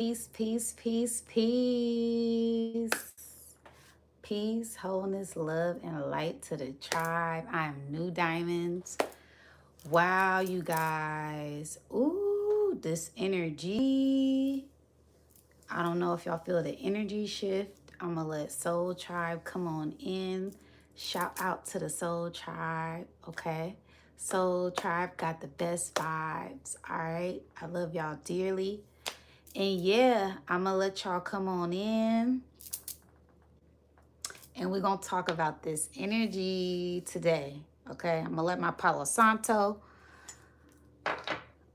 Peace, peace, peace, peace. Peace, wholeness, love, and light to the tribe. I'm New Diamonds. Wow, you guys. Ooh, this energy. I don't know if y'all feel the energy shift. I'm going to let Soul Tribe come on in. Shout out to the Soul Tribe, okay? Soul Tribe got the best vibes, all right? I love y'all dearly. And yeah, I'm going to let y'all come on in. And we're going to talk about this energy today, okay? I'm going to let my Palo Santo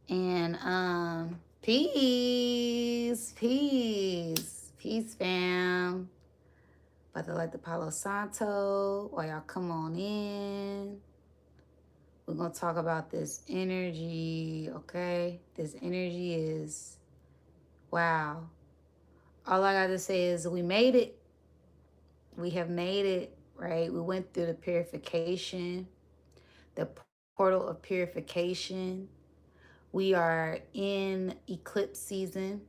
and peace, peace, peace, fam. About to let the Palo Santo while y'all come on in. We're going to talk about this energy, okay? This energy is, wow. All I got to say is we made it. We have made it, right? We went through the purification, the portal of purification. We are in eclipse season.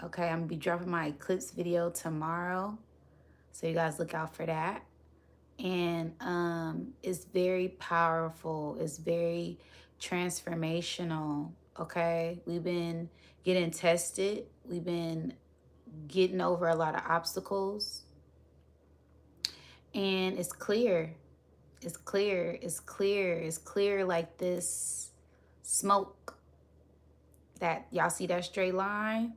Okay, I'm going to be dropping my eclipse video tomorrow. So you guys look out for that. And it's very powerful. It's very transformational. Okay, we've been getting tested. We've been getting over a lot of obstacles. And it's clear. It's clear. It's clear. It's clear like this smoke. That y'all see that straight line?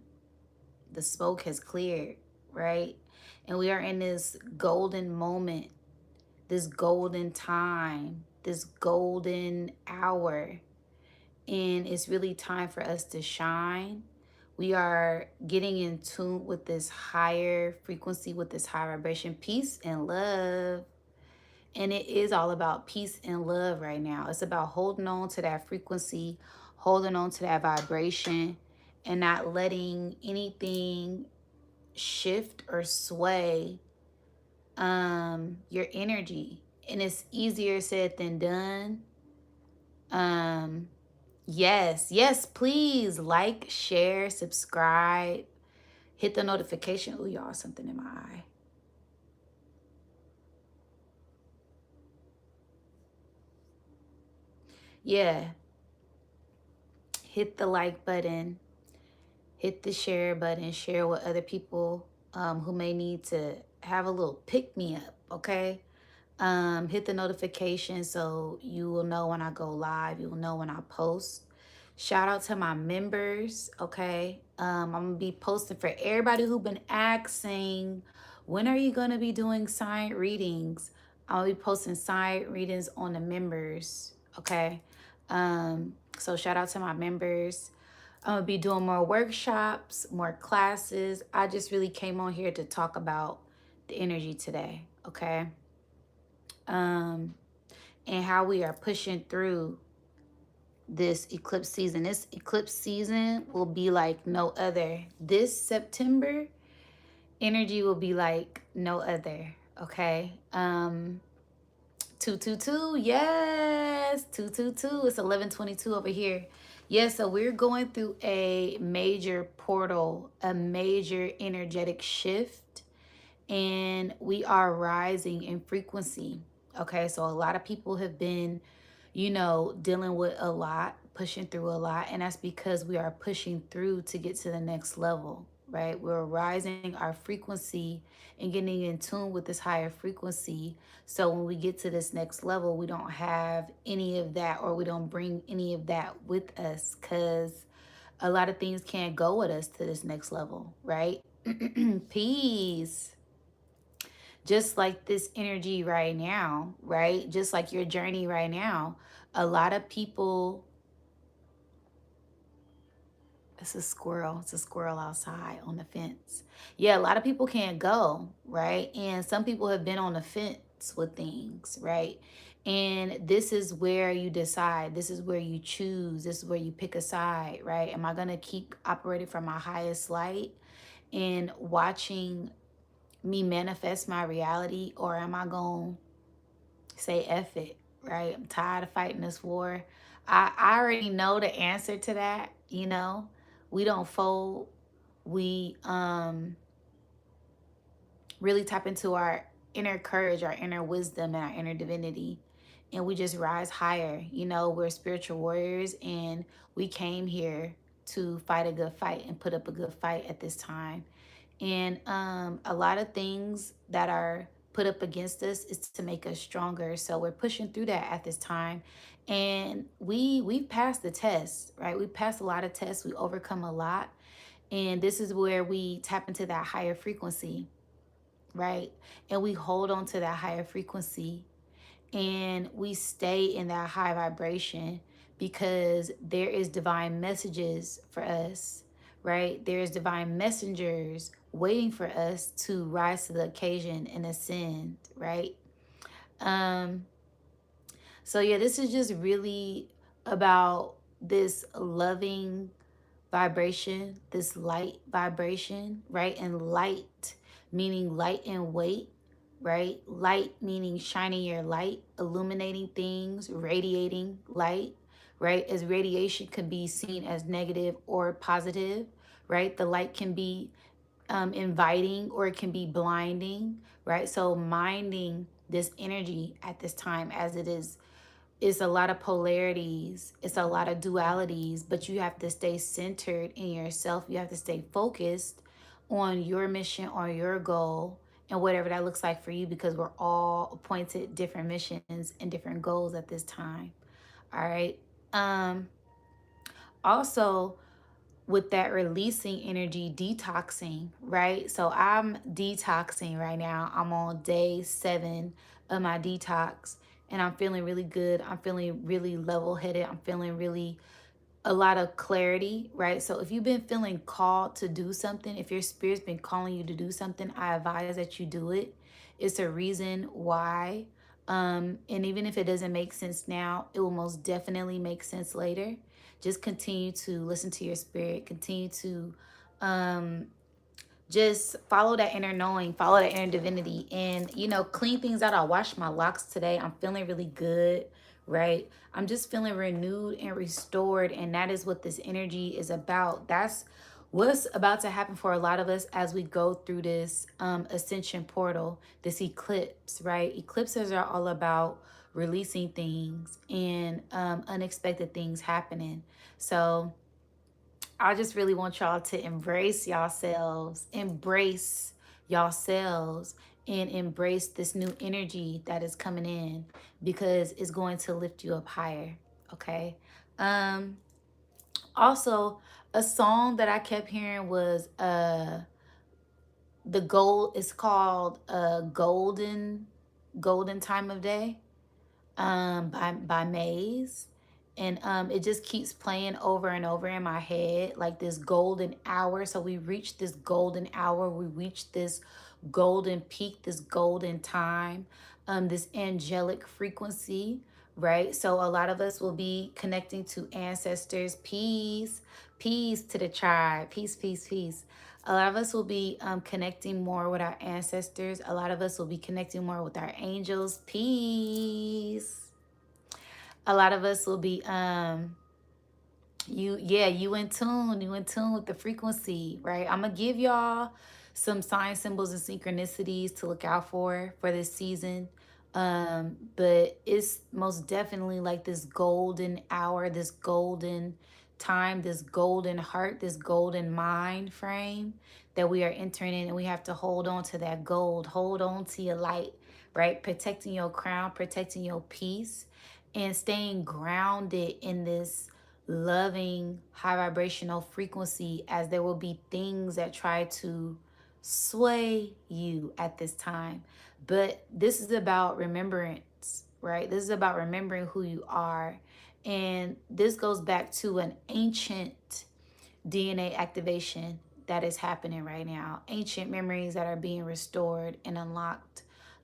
The smoke has cleared, right? And we are in this golden moment, this golden time, this golden hour. And it's really time for us to shine. We are getting in tune with this higher frequency, with this high vibration, peace and love. And it is all about peace and love right now. It's about holding on to that frequency, holding on to that vibration, and not letting anything shift or sway your energy. And it's easier said than done. Yes, please like, share, subscribe, hit the notification. Oh, y'all, something in my eye. Yeah, hit the like button, hit the share button, share with other people who may need to have a little pick me up, okay? Hit the notification so you will know when I go live. You will know when I post. Shout out to my members, okay? I'm going to be posting for everybody who've been asking, when are you going to be doing sign readings? I'll be posting sign readings on the members, okay? So shout out to my members. I'm going to be doing more workshops, more classes. I just really came on here to talk about the energy today, okay? And how we are pushing through this eclipse season. This eclipse season will be like no other. This September, energy will be like no other, okay? 222, yes, 222. It's 11:22 over here. Yeah, so we're going through a major portal, a major energetic shift, and we are rising in frequency. Okay, so a lot of people have been, dealing with a lot, pushing through a lot, and that's because we are pushing through to get to the next level, right? We're rising our frequency and getting in tune with this higher frequency. So when we get to this next level, we don't have any of that, or we don't bring any of that with us, because a lot of things can't go with us to this next level, right? Peace. Just like this energy right now, right? Just like your journey right now. A lot of people, it's a squirrel. It's a squirrel outside on the fence. Yeah, a lot of people can't go, right? And some people have been on the fence with things, right? And this is where you decide. This is where you choose. This is where you pick a side, right? Am I going to keep operating from my highest light and watching me manifest my reality, or am I going to say F it, right? I'm tired of fighting this war. I already know the answer to that, We don't fold. we really tap into our inner courage, our inner wisdom, and our inner divinity. And we just rise higher. You know, we're spiritual warriors and we came here to fight a good fight and put up a good fight at this time. And a lot of things that are put up against us is to make us stronger. So we're pushing through that at this time. And we've passed the test, right? We passed a lot of tests. We overcome a lot. And this is where we tap into that higher frequency, right? And we hold on to that higher frequency and we stay in that high vibration because there is divine messages for us, right? There's divine messengers waiting for us to rise to the occasion and ascend, right? Um, so yeah, this is just really about this loving vibration, this light vibration, right? And light meaning light and weight, right? Light meaning shining your light, illuminating things, radiating light, right? As radiation can be seen as negative or positive, right? The light can be inviting or it can be blinding, right? So minding this energy at this time as it is, it's a lot of polarities, it's a lot of dualities, but you have to stay centered in yourself. You have to stay focused on your mission or your goal and whatever that looks like for you, because we're all appointed different missions and different goals at this time. All right. Um Also, with that releasing energy, detoxing, right? So I'm detoxing right now. I'm on day 7 of my detox and I'm feeling really good. I'm feeling really level headed. I'm feeling really a lot of clarity, right? So if you've been feeling called to do something, if your spirit's been calling you to do something, I advise that you do it. It's a reason why. And even if it doesn't make sense now, it will most definitely make sense later. Just continue to listen to your spirit, continue to um, just follow that inner knowing, follow that inner divinity, and clean things out. I washed my locks today. I'm feeling really good, right? I'm just feeling renewed and restored, and that is what this energy is about. That's what's about to happen for a lot of us as we go through this ascension portal, this eclipse, right? Eclipses are all about releasing things and unexpected things happening. So I just really want y'all to embrace yourselves, and embrace this new energy that is coming in because it's going to lift you up higher. Okay. Um, Also, a song that I kept hearing was the gold is called Golden Time of Day by Maze. And it just keeps playing over and over in my head, like this golden hour. So we reach this golden hour, we reach this golden peak, this golden time, this angelic frequency, right? So a lot of us will be connecting to ancestors. Peace to the tribe. Peace. A lot of us will be connecting more with our ancestors. A lot of us will be connecting more with our angels. Peace. A lot of us will be you in tune with the frequency, right? I'm gonna give y'all some sign symbols and synchronicities to look out for this season. But it's most definitely like this golden hour, this golden time, this golden heart, this golden mind frame that we are entering in, and we have to hold on to that gold, hold on to your light, right? Protecting your crown, protecting your peace, and staying grounded in this loving high vibrational frequency, as there will be things that try to sway you at this time. But this is about remembrance, right? This is about remembering who you are. And this goes back to an ancient DNA activation that is happening right now, ancient memories that are being restored and unlocked.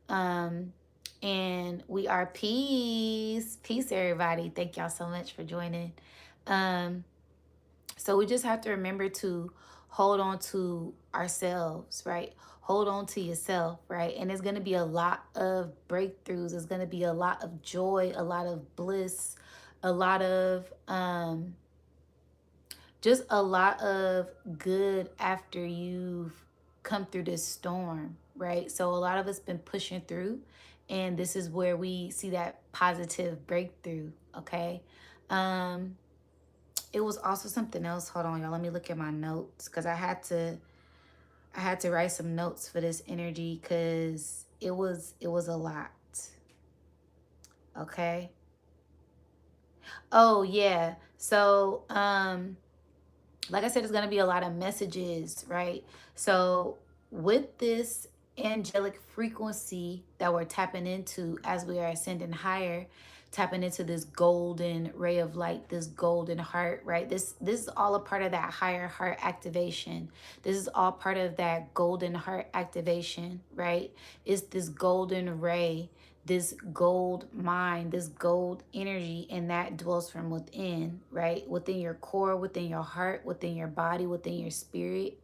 Um, and we are peace, everybody. Thank y'all so much for joining. Um, so we just have to remember to hold on to ourselves, right? Hold on to yourself, right? And it's going to be a lot of breakthroughs. It's going to be a lot of joy, a lot of bliss, a lot of just a lot of good after you've come through this storm, right? So a lot of us been pushing through, and this is where we see that positive breakthrough, okay? Um, it was also something else. Hold on, y'all. Let me look at my notes because I had to write some notes for this energy because it was a lot. Okay. Oh yeah. So like I said, it's going to be a lot of messages, right? So, with this angelic frequency that we're tapping into as we are ascending higher, tapping into this golden ray of light, this golden heart, right? This is all a part of that higher heart activation. This is all part of that golden heart activation, right? It's this golden ray, this gold mind, this gold energy, and that dwells from within, right? Within your core, within your heart, within your body, within your spirit.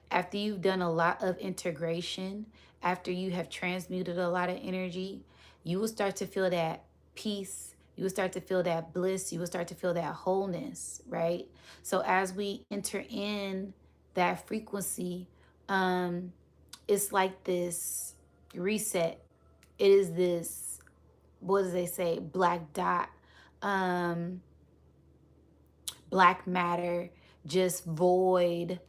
After you've done a lot of integration, after you have transmuted a lot of energy, you will start to feel that peace. You will start to feel that bliss. You will start to feel that wholeness, right? So as we enter in that frequency, it's like this reset. It is this, what do they say, black dot, um black matter, just void,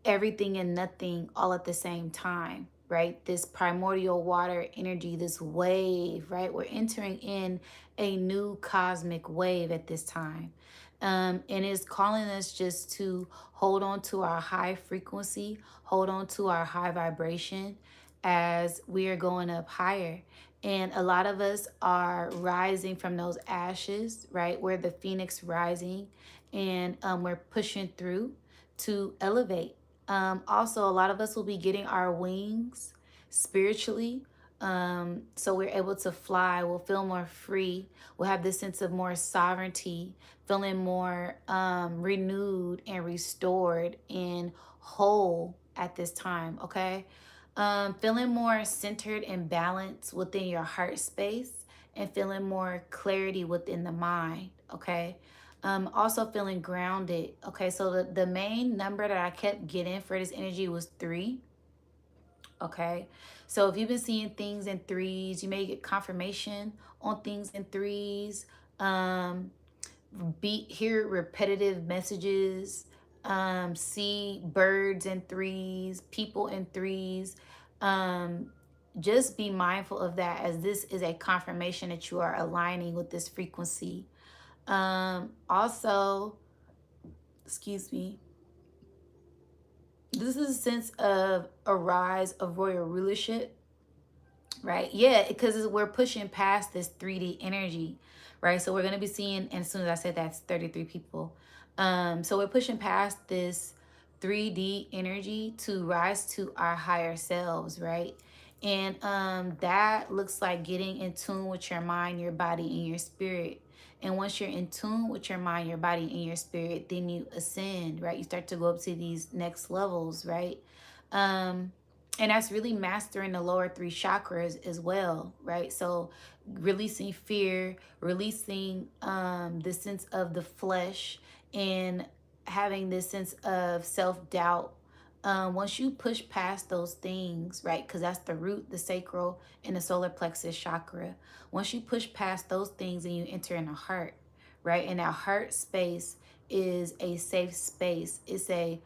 everything and nothing all at the same time, right? This primordial water energy, this wave, right? We're entering in a new cosmic wave at this time. And it's calling us just to hold on to our high frequency, hold on to our high vibration as we are going up higher. And a lot of us are rising from those ashes, right? We're the phoenix rising, and we're pushing through to elevate. Also, a lot of us will be getting our wings spiritually. So we're able to fly. We'll feel more free. We'll have this sense of more sovereignty, feeling more renewed and restored and whole at this time, okay? Feeling more centered and balanced within your heart space, and feeling more clarity within the mind, okay? Also feeling grounded. Okay, so the main number that I kept getting for this energy was 3. Okay, so if you've been seeing things in threes, you may get confirmation on things in threes. Um, hear repetitive messages, see birds in threes, people in threes. Um, just be mindful of that, as this is a confirmation that you are aligning with this frequency. Also, excuse me, this is a sense of a rise of royal rulership, right? Yeah, because we're pushing past this 3D energy, right? So we're going to be seeing, and as soon as I said that's 33 people. So we're pushing past this 3D energy to rise to our higher selves, right? And that looks like getting in tune with your mind, your body, and your spirit. And once you're in tune with your mind, your body, and your spirit, then you ascend, right? You start to go up to these next levels, right? Um, and that's really mastering the lower 3 chakras as well, right? So releasing fear, releasing the sense of the flesh, and having this sense of self-doubt. Once you push past those things, right? Because that's the root, the sacral, and the solar plexus chakra. Once you push past those things and you enter in the heart, right? And that heart space is a safe space. It's a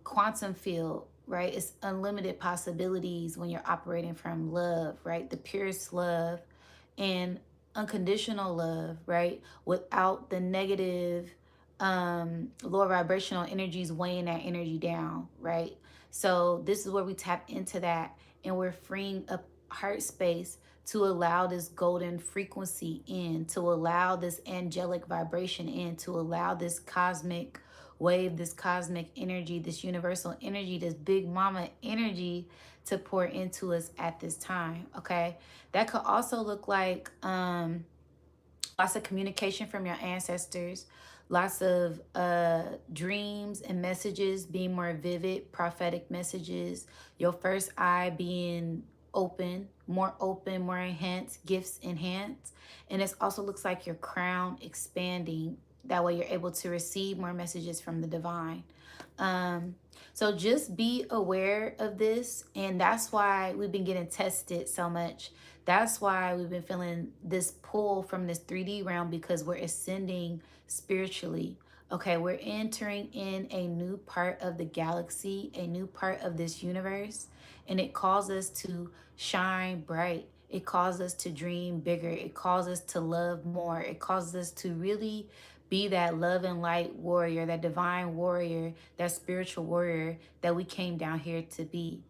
quantum field, right? It's unlimited possibilities when you're operating from love, right? The purest love and unconditional love, right? Without the negative lower vibrational energies weighing that energy down, right? So this is where we tap into that, and we're freeing up heart space to allow this golden frequency in, to allow this angelic vibration in, to allow this cosmic wave, this cosmic energy, this universal energy, this big mama energy to pour into us at this time, okay? That could also look like lots of communication from your ancestors, lots of dreams and messages being more vivid, prophetic messages, your first eye being open, more enhanced, gifts enhanced. And it also looks like your crown expanding That way you're able to receive more messages from the divine. Um, so just be aware of this. And that's why we've been getting tested so much. That's why we've been feeling this pull from this 3D realm, because we're ascending spiritually. Okay, we're entering in a new part of the galaxy, a new part of this universe, and it calls us to shine bright. It calls us to dream bigger. It calls us to love more. It calls us to really be that love and light warrior, that divine warrior, that spiritual warrior that we came down here to be.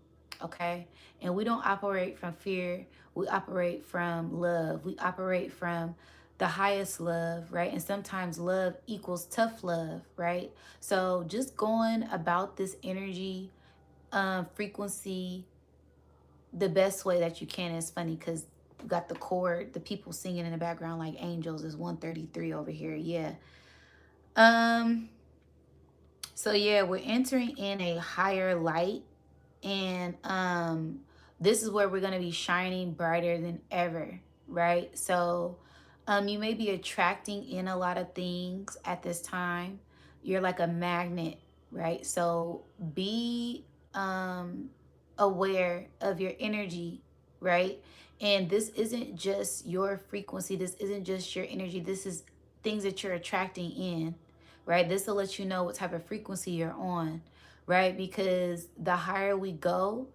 Okay? And we don't operate from fear. We operate from love. We operate from the highest love, right? And sometimes love equals tough love, right? So just going about this energy frequency the best way that you can. Is funny because you got the chord, the people singing in the background like angels is 133 over here. Yeah. Um, so yeah, we're entering in a higher light, and this is where we're going to be shining brighter than ever, right? So you may be attracting in a lot of things at this time. You're like a magnet, right? So be aware of your energy, right? And this isn't just your frequency, this isn't just your energy, this is things that you're attracting in, right? This will let you know what type of frequency you're on, right? Because the higher we go,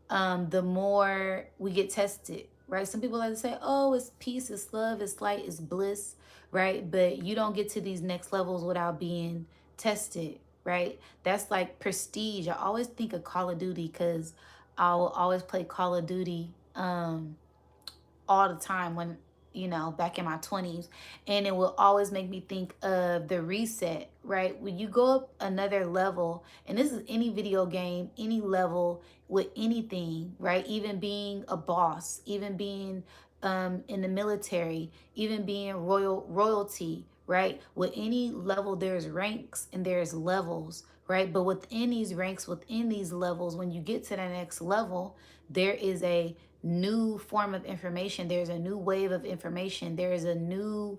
the more we get tested, right? Some people like to say, oh, it's peace, it's love, it's light, it's bliss, right? But you don't get to these next levels without being tested, right? That's like prestige. I always think of Call of Duty because I'll always play Call of Duty all the time when, back in my 20s, and it will always make me think of the reset, right? When you go up another level, and this is any video game, any level with anything, right? Even being a boss, even being in the military, even being royalty, right? With any level, there's ranks and there's levels, right? But within these ranks, within these levels, when you get to the next level, there is a new form of information. There's a new wave of information. There is a new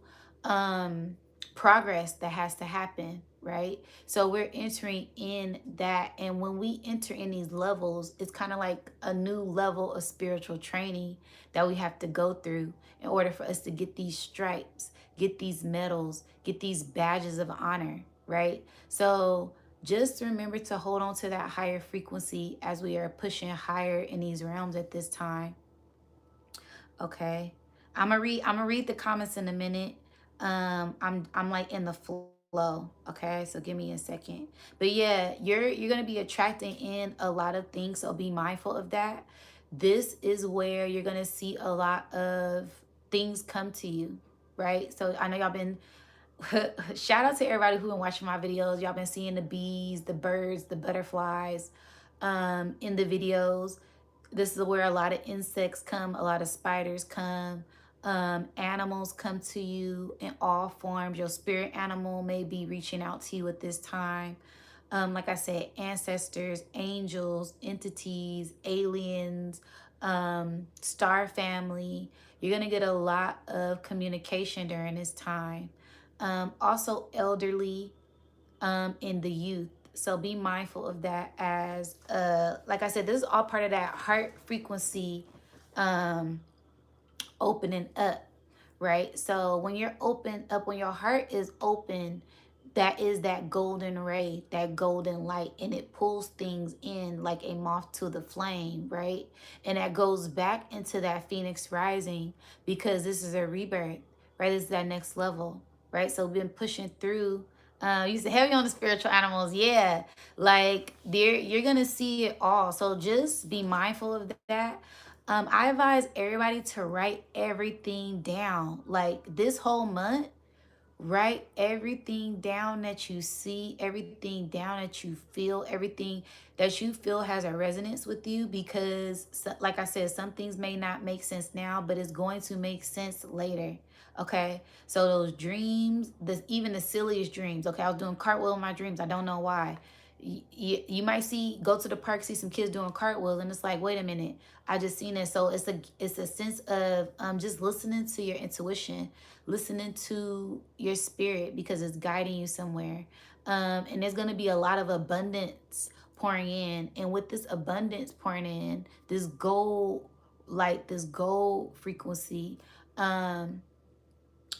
progress that has to happen, right? So we're entering in that. And when we enter in these levels, it's kind of like a new level of spiritual training that we have to go through in order for us to get these stripes, get these medals, get these badges of honor, right? So just remember to hold on to that higher frequency as we are pushing higher in these realms at this time. Okay. I'm gonna read the comments in a minute. I'm like in the flow. Okay, so give me a second. But yeah, you're gonna be attracting in a lot of things, so be mindful of that. This is where you're gonna see a lot of things come to you, right? So I know y'all been shout out to everybody who been watching my videos. Y'all been seeing the bees, the birds, the butterflies in the videos. This is where a lot of insects come, a lot of spiders come, animals come to you in all forms. Your spirit animal may be reaching out to you at this time. Like I said, ancestors, angels, entities, aliens, star family. You're going to get a lot of communication during this time. Also, elderly in the youth. So be mindful of that as, like I said, this is all part of that heart frequency opening up, right? So when you're open up, when your heart is open, that is that golden ray, that golden light, and it pulls things in like a moth to the flame, right? And that goes back into that phoenix rising, because this is a rebirth, right? This is that next level, right? So we've been pushing through. You said heavy on the spiritual animals, yeah. Like you're gonna see it all. So just be mindful of that. I advise everybody to write everything down. Like this whole month, write everything down that you see, everything down that you feel, everything that you feel has a resonance with you, because like I said, some things may not make sense now, but it's going to make sense later. Okay, so those dreams, even the silliest dreams. Okay, I was doing cartwheel in my dreams, I don't know why. You might go to the park, see some kids doing cartwheels, and it's like, wait a minute, I just seen it. So it's a sense of just listening to your intuition, listening to your spirit, because it's guiding you somewhere. And there's gonna be a lot of abundance pouring in, and with this abundance pouring in, this gold light, this gold frequency, um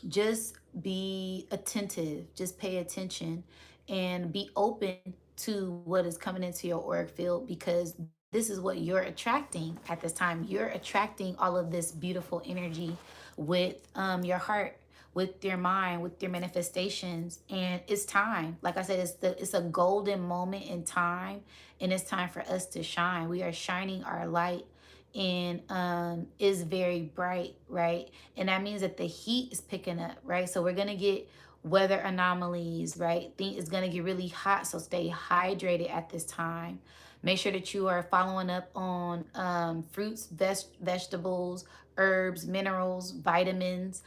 just be attentive, just pay attention, and be open to what is coming into your auric field, because this is what you're attracting at this time. You're attracting all of this beautiful energy with your heart, with your mind, with your manifestations. And it's time. Like I said, it's a golden moment in time, and it's time for us to shine. We are shining our light, and is very bright, right? And that means that the heat is picking up, right? So we're gonna get weather anomalies, right? It's gonna get really hot, so stay hydrated at this time. Make sure that you are following up on fruits, vegetables, herbs, minerals, vitamins,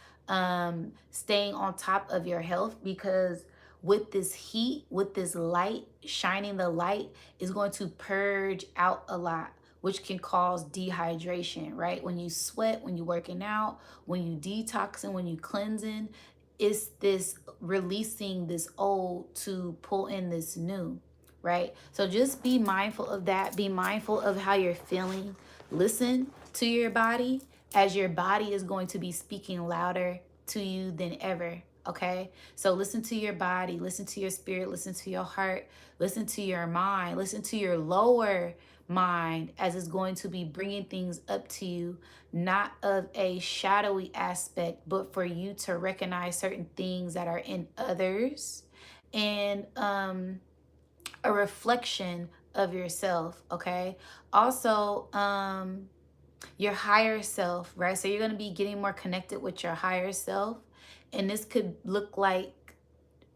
staying on top of your health, because with this heat, with this light, shining the light is going to purge out a lot, which can cause dehydration, right? When you sweat, when you're working out, when you detoxing, when you cleansing, it's this releasing this old to pull in this new, right? So just be mindful of that. Be mindful of how you're feeling. Listen to your body, as your body is going to be speaking louder to you than ever. Okay, so listen to your body, listen to your spirit, listen to your heart, listen to your mind, listen to your lower mind, as it's going to be bringing things up to you, not of a shadowy aspect, but for you to recognize certain things that are in others, and a reflection of yourself. Okay, also your higher self, right? So you're going to be getting more connected with your higher self, and this could look like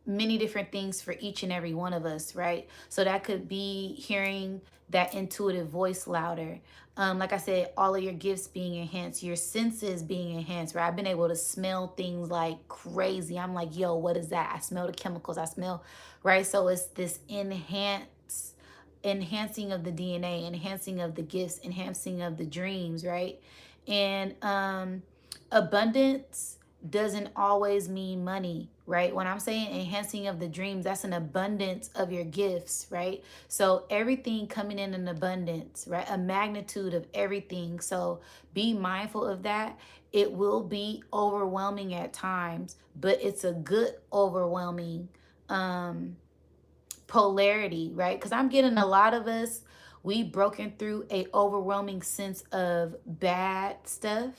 many different things for each and every one of us, right? So that could be hearing that intuitive voice louder. Like I said, all of your gifts being enhanced, your senses being enhanced, right? I've been able to smell things like crazy. I'm like, yo, what is that? I smell the chemicals. I smell, right? So it's this enhancing of the DNA, enhancing of the gifts, enhancing of the dreams, right? And abundance doesn't always mean money, right? When I'm saying enhancing of the dreams, that's an abundance of your gifts, right? So everything coming in an abundance, right? A magnitude of everything. So be mindful of that. It will be overwhelming at times, but it's a good overwhelming polarity, right? Because I'm getting a lot of us, we've broken through a overwhelming sense of bad stuff,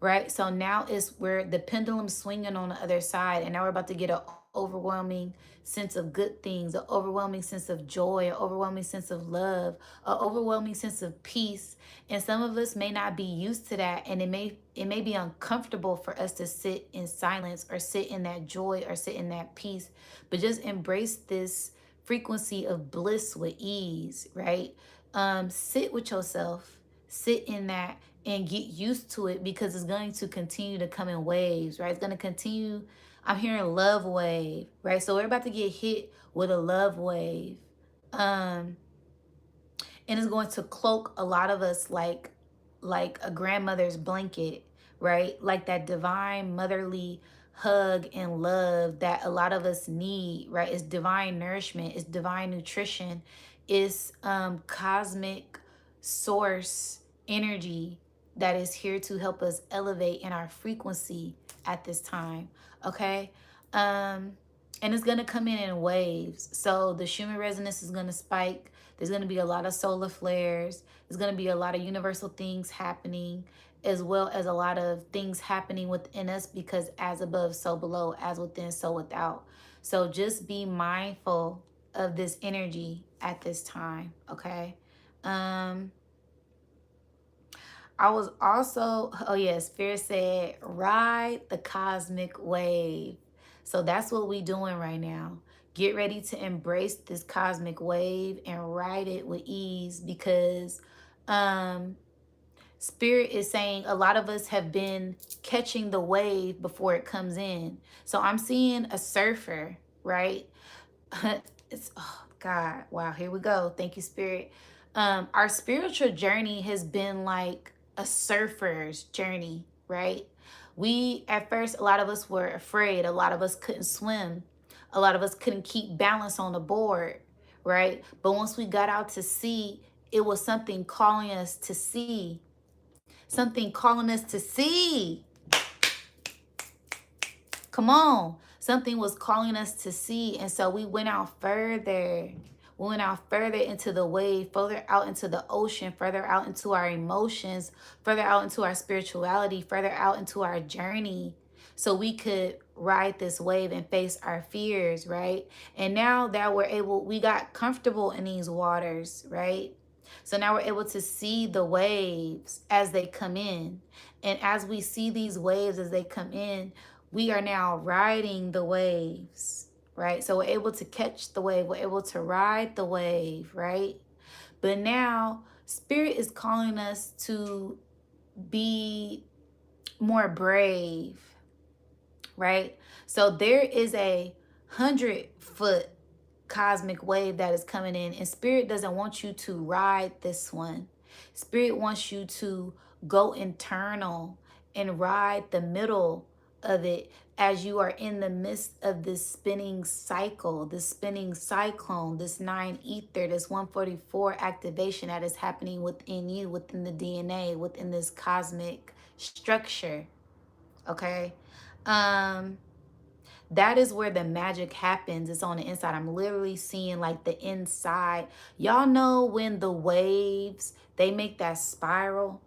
right? So now it's where the pendulum's swinging on the other side, and now we're about to get an overwhelming sense of good things, an overwhelming sense of joy, an overwhelming sense of love, an overwhelming sense of peace. And some of us may not be used to that, and it may be uncomfortable for us to sit in silence or sit in that joy or sit in that peace. But just embrace this frequency of bliss with ease, right? Sit with yourself, sit in that, and get used to it, because it's going to continue to come in waves, right? It's going to continue. I'm hearing love wave, right? So we're about to get hit with a love wave. Um, and it's going to cloak a lot of us like a grandmother's blanket, right? Like that divine motherly hug and love that a lot of us need, right? It's divine nourishment, it's divine nutrition, it's cosmic source energy that is here to help us elevate in our frequency at this time. Okay, and it's going to come in waves. So the Schumann resonance is going to spike. There's going to be a lot of solar flares. There's going to be a lot of universal things happening, as well as a lot of things happening within us, because as above, so below, as within, so without. So just be mindful of this energy at this time, okay? I was also, oh yes, Spirit said, ride the cosmic wave. So that's what we doing right now. Get ready to embrace this cosmic wave and ride it with ease, because Spirit is saying a lot of us have been catching the wave before it comes in. So I'm seeing a surfer, right? It's, oh God. Wow, here we go. Thank you, Spirit. Our spiritual journey has been like a surfer's journey, right? We, at first, a lot of us were afraid. A lot of us couldn't swim. A lot of us couldn't keep balance on the board, right? But once we got out to sea, it was something calling us to sea. Something calling us to sea. Come on. Something was calling us to sea. And so we went out further. We went out further into the wave, further out into the ocean, further out into our emotions, further out into our spirituality, further out into our journey, so we could ride this wave and face our fears, right? And now that we got comfortable in these waters, right? So now we're able to see the waves as they come in. And as we see these waves as they come in, we are now riding the waves, right? So we're able to catch the wave, we're able to ride the wave, right? But now Spirit is calling us to be more brave, right? So there is a 100-foot cosmic wave that is coming in, and Spirit doesn't want you to ride this one. Spirit wants you to go internal and ride the middle of it as you are in the midst of this spinning cycle, this spinning cyclone, this 9 ether, this 144 activation that is happening within you, within the DNA, within this cosmic structure. Okay. That is where the magic happens. It's on the inside. I'm literally seeing like the inside. Y'all know when the waves, they make that spiral,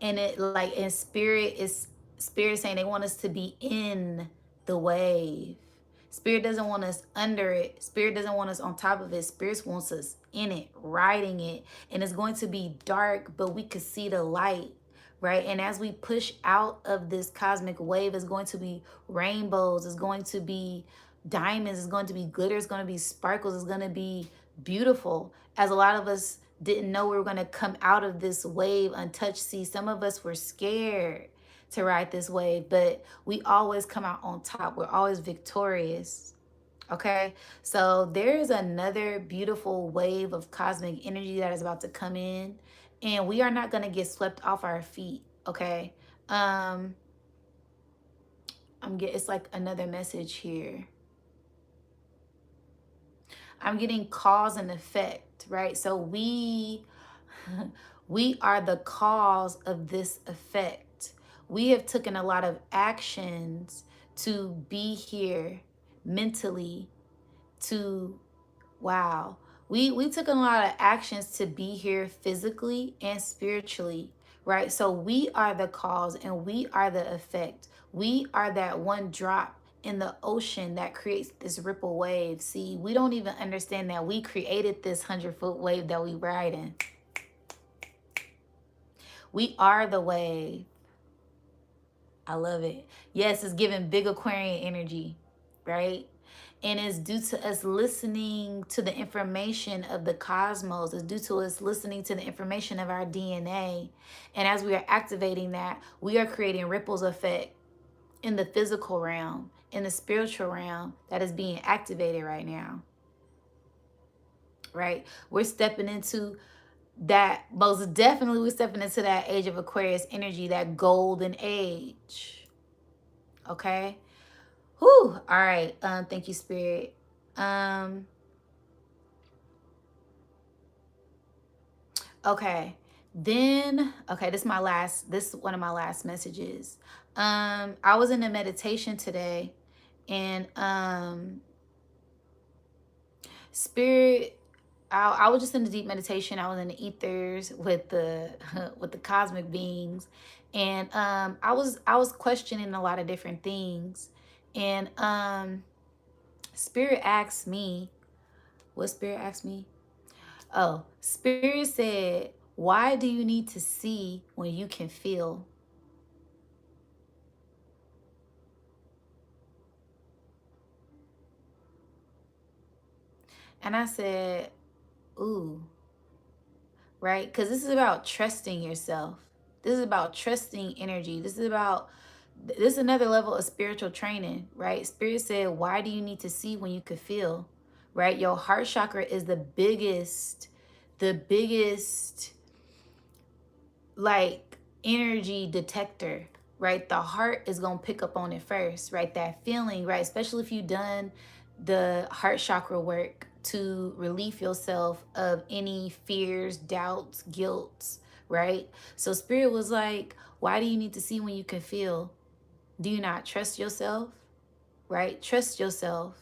and it like in spirit saying they want us to be in the wave. Spirit doesn't want us under it. Spirit doesn't want us on top of it. Spirit wants us in it, riding it. And it's going to be dark, but we could see the light, right? And as we push out of this cosmic wave, it's going to be rainbows. It's going to be diamonds. It's going to be glitter. It's going to be sparkles. It's going to be beautiful. As a lot of us didn't know we were going to come out of this wave untouched. See, some of us were scared to ride this wave, but we always come out on top. We're always victorious. Okay, so there is another beautiful wave of cosmic energy that is about to come in, and we are not going to get swept off our feet. Okay, it's like another message here. I'm getting cause and effect, right? So we are the cause of this effect. We have taken a lot of actions to be here mentally, to, wow. We took a lot of actions to be here physically and spiritually, right? So we are the cause and we are the effect. We are that one drop in the ocean that creates this ripple wave. See, we don't even understand that we created this 100-foot wave that we ride in. We are the wave. I love it. Yes, it's giving big Aquarian energy, right? And it's due to us listening to the information of the cosmos. It's due to us listening to the information of our DNA. And as we are activating that, we are creating ripples effect in the physical realm, in the spiritual realm that is being activated right now. Right? We're stepping into that, most definitely we're stepping into that age of Aquarius energy, that golden age. Okay? Whew. All right. Thank you, Spirit. Okay. Then, okay, this is one of my last messages. I was in a meditation today, and Spirit, I was just in a deep meditation. I was in the ethers with the with the cosmic beings, and I was questioning a lot of different things, and Spirit asked me, what Spirit asked me? Oh, Spirit said, why do you need to see when you can feel? And I said, ooh, right? Because this is about trusting yourself. This is about trusting energy. This is another level of spiritual training, right? Spirit said, why do you need to see when you could feel? right? Your heart chakra is the biggest like energy detector, right? The heart is going to pick up on it first, right? That feeling, right? Especially if you've done the heart chakra work to relieve yourself of any fears, doubts, guilts, right? So spirit was like, why do you need to see when you can feel? Do you not trust yourself, right? Trust yourself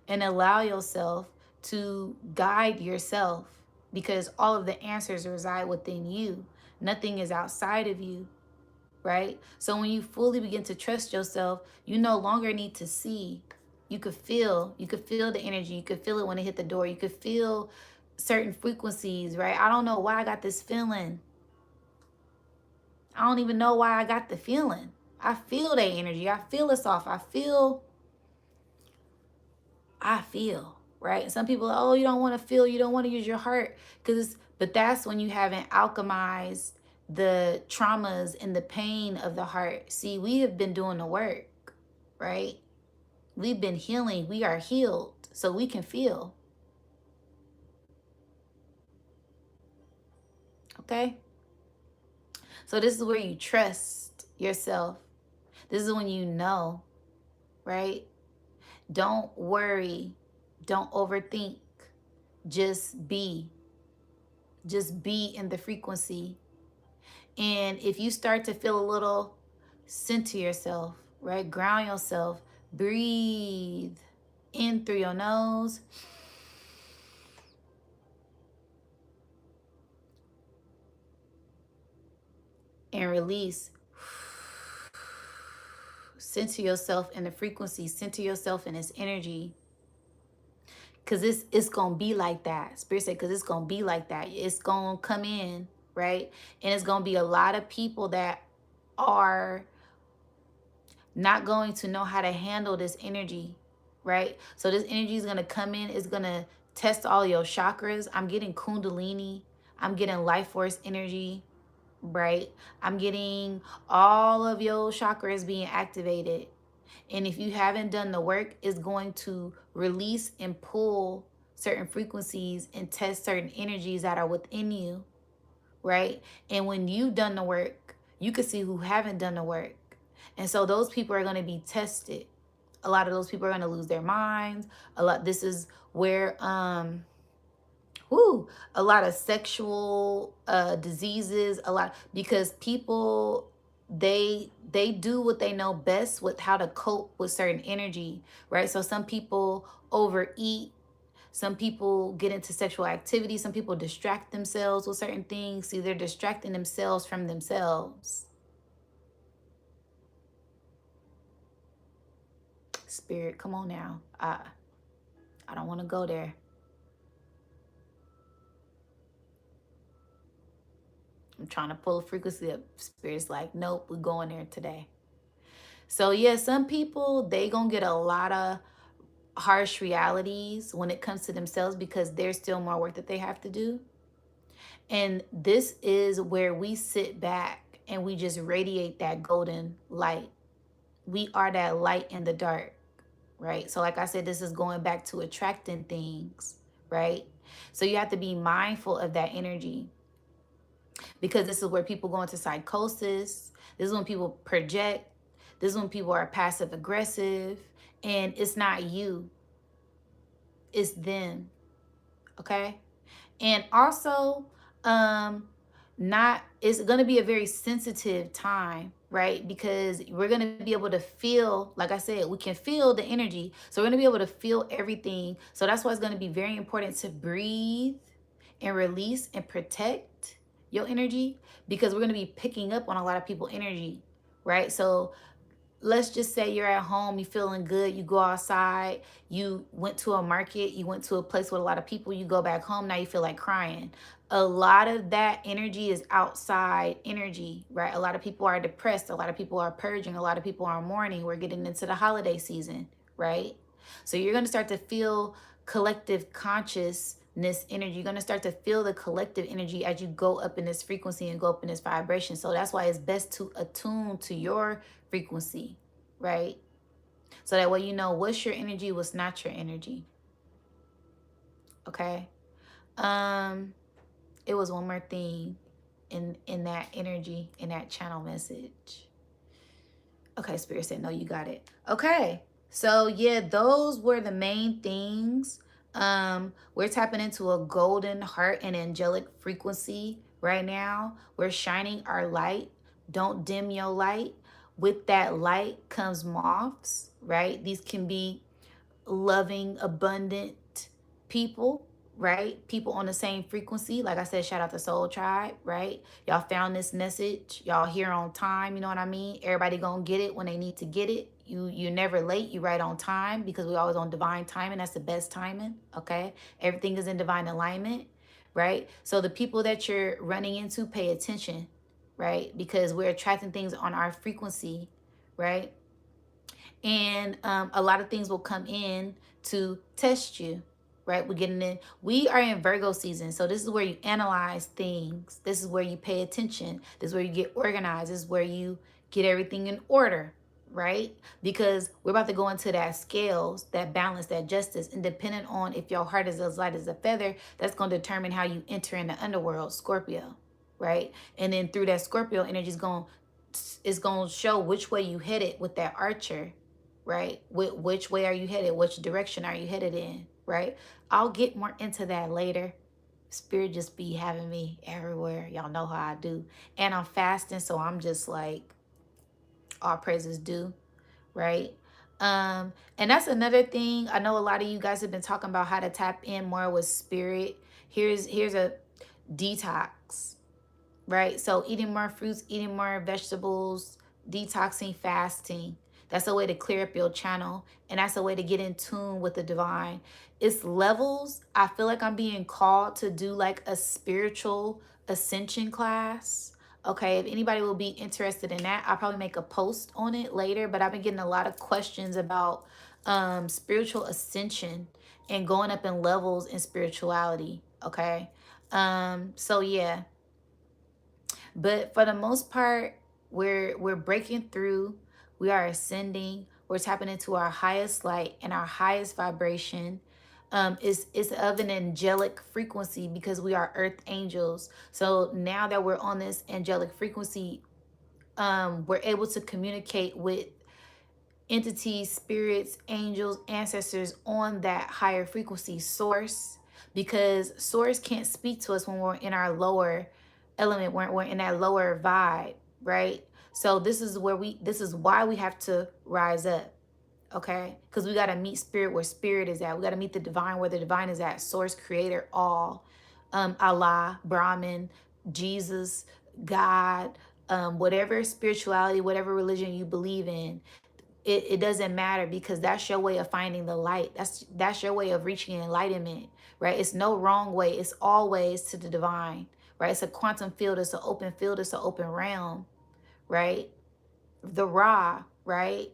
and allow yourself to guide yourself, because all of the answers reside within you. Nothing is outside of you, right? So when you fully begin to trust yourself, you no longer need to see. You could feel the energy. You could feel it when it hit the door. You could feel certain frequencies, right? I don't know why I got this feeling. I don't even know why I got the feeling. I feel that energy. I feel it's off. I feel, right? Some people, oh, you don't want to feel, you don't want to use your heart, but that's when you haven't alchemized the traumas and the pain of the heart. See, we have been doing the work, right? We've been healing. We are healed, so we can feel. Okay? So this is where you trust yourself. This is when you know, right? Don't worry. Don't overthink. Just be. Just be in the frequency. And if you start to feel a little, center yourself, right? Ground yourself. Breathe in through your nose. And release. Center yourself in the frequency. Center yourself in this energy. Because it's going to be like that. Spirit said, because it's going to be like that. It's going to come in, right? And it's going to be a lot of people that are not going to know how to handle this energy, right? So this energy is going to come in. It's going to test all your chakras. I'm getting kundalini. I'm getting life force energy, right? I'm getting all of your chakras being activated. And if you haven't done the work, it's going to release and pull certain frequencies and test certain energies that are within you, right? And when you've done the work, you can see who haven't done the work. And so those people are going to be tested. A lot of those people are going to lose their minds. This is where a lot of sexual diseases, because people, they do what they know best with how to cope with certain energy, right? So some people overeat, some people get into sexual activity, some people distract themselves with certain things. See, they're distracting themselves from themselves. Spirit, come on now. I don't want to go there. I'm trying to pull a frequency up. Spirit's like, nope, we're going there today. So yeah, some people, they gonna get a lot of harsh realities when it comes to themselves, because there's still more work that they have to do. And this is where we sit back and we just radiate that golden light. We are that light in the dark, right? So like I said, this is going back to attracting things, right? So you have to be mindful of that energy, because this is where people go into psychosis. This is when people project. This is when people are passive aggressive, and it's not you, it's them. Okay? And also, it's going to be a very sensitive time, right? Because we're going to be able to feel, like I said, we can feel the energy. So we're going to be able to feel everything. So that's why it's going to be very important to breathe and release and protect your energy, because we're going to be picking up on a lot of people's energy, right? So let's just say you're at home, you feeling good, you go outside, you went to a market, you went to a place with a lot of people, you go back home, now you feel like crying. A lot of that energy is outside energy, right? A lot of people are depressed, a lot of people are purging, a lot of people are mourning. We're getting into the holiday season, right? So you're going to start to feel collective consciousness energy. You're going to start to feel the collective energy as you go up in this frequency and go up in this vibration. So that's why it's best to attune to your frequency, right? So that way you know what's your energy, what's not your energy. Okay. It was one more thing in that energy, in that channel message. Okay, Spirit said, no, you got it. Okay. So yeah, those were the main things. We're tapping into a golden heart and angelic frequency right now. We're shining our light. Don't dim your light. With that light comes moths, right? These can be loving, abundant people, right? People on the same frequency. Like I said, shout out to Soul Tribe, right? Y'all found this message. Y'all here on time, you know what I mean? Everybody gonna get it when they need to get it. You're never late, you right on time, because we always on divine timing. That's the best timing, okay? Everything is in divine alignment, right? So the people that you're running into, pay attention, right? Because we're attracting things on our frequency, right? And a lot of things will come in to test you, right? We're getting in, we are in Virgo season, so this is where you analyze things. This is where you pay attention. This is where you get organized. This is where you get everything in order, right? Because we're about to go into that scales, that balance, that justice, and depending on if your heart is as light as a feather, that's going to determine how you enter in the underworld, Scorpio, right? And then through that Scorpio energy is going to show which way you headed with that archer, right? Which way are you headed? Which direction are you headed in, right? I'll get more into that later. Spirit just be having me everywhere. Y'all know how I do. And I'm fasting, so I'm just like, all praises due, right? And that's another thing. I know a lot of you guys have been talking about how to tap in more with spirit. Here's a detox, right? So eating more fruits, eating more vegetables, detoxing, fasting. That's a way to clear up your channel. And that's a way to get in tune with the divine. It's levels. I feel like I'm being called to do like a spiritual ascension class. Okay, if anybody will be interested in that, I'll probably make a post on it later. But I've been getting a lot of questions about spiritual ascension and going up in levels in spirituality. Okay. So yeah, but for the most part, we're breaking through. We are ascending. We're tapping into our highest light and our highest vibration. Is of an angelic frequency because we are earth angels. So now that we're on this angelic frequency, we're able to communicate with entities, spirits, angels, ancestors on that higher frequency source, because source can't speak to us when we're in our lower element, when we're in that lower vibe, right? So this is why we have to rise up, okay? Because we got to meet spirit where spirit is at. We got to meet the divine where the divine is at. Source, creator, all, Allah, Brahman, Jesus, God, whatever spirituality, whatever religion you believe in, it doesn't matter, because that's your way of finding the light. That's your way of reaching enlightenment, right? It's no wrong way. It's always to the divine, right? It's a quantum field. It's an open field. It's an open realm, right? The Ra, right?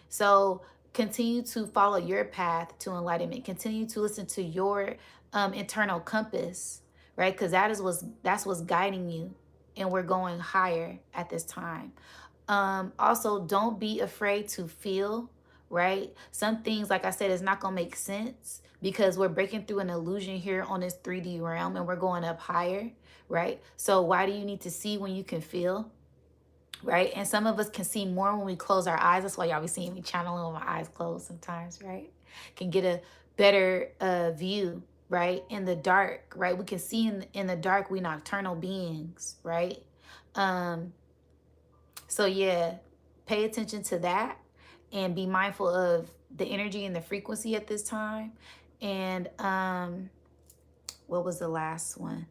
So continue to follow your path to enlightenment. Continue to listen to your internal compass, right? Because that's what's guiding you, and we're going higher at this time. Also, don't be afraid to feel, right? Some things, like I said, is not going to make sense because we're breaking through an illusion here on this 3D realm and we're going up higher, right? So why do you need to see when you can feel, right? And some of us can see more when we close our eyes. That's why y'all be seeing me channeling with my eyes closed sometimes, right? Can get a better view, right? In the dark, right? We can see in the dark. We nocturnal beings, right? So yeah, pay attention to that and be mindful of the energy and the frequency at this time. And what was the last one?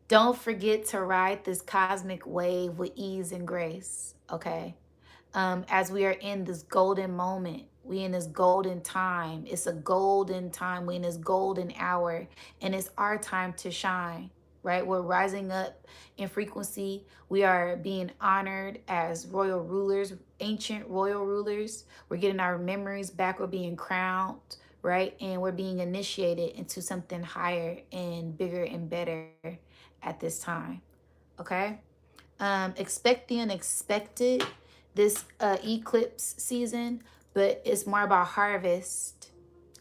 Don't forget to ride this cosmic wave with ease and grace, okay? As we are in this golden moment, we in this golden time. It's a golden time. We in this golden hour, and it's our time to shine, right? We're rising up in frequency. We are being honored as royal rulers, ancient royal rulers. We're getting our memories back. We're being crowned, right? And we're being initiated into something higher and bigger and better at this time, okay? Expect the unexpected this eclipse season, but it's more about harvest,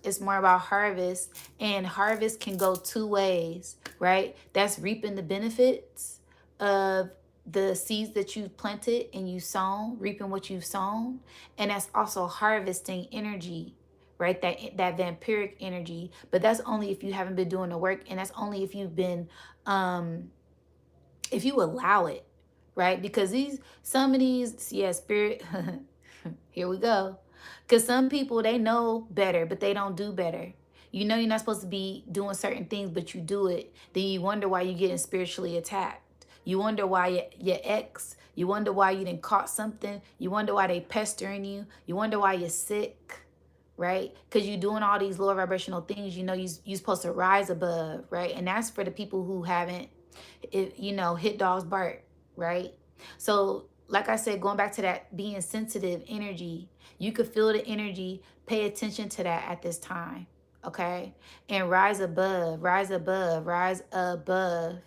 It's more about harvest, and harvest can go two ways, right? That's reaping the benefits of the seeds that you've planted and you sown, reaping what you've sown, and that's also harvesting energy, right? That vampiric energy, but that's only if you haven't been doing the work, and that's only if you've been if you allow it, right? Because some of these, yeah, spirit, here we go. Because some people, they know better, but they don't do better. You know you're not supposed to be doing certain things, but you do it. Then you wonder why you're getting spiritually attacked. You wonder why your ex, you wonder why you didn't caught something. You wonder why they pestering you. You wonder why you're sick, right? Because you're doing all these lower vibrational things. You know you're supposed to rise above, right? And that's for the people who haven't, hit dogs bark, right? So, like I said, going back to that being sensitive energy, you could feel the energy. Pay attention to that at this time, okay? And rise above, rise above, rise above,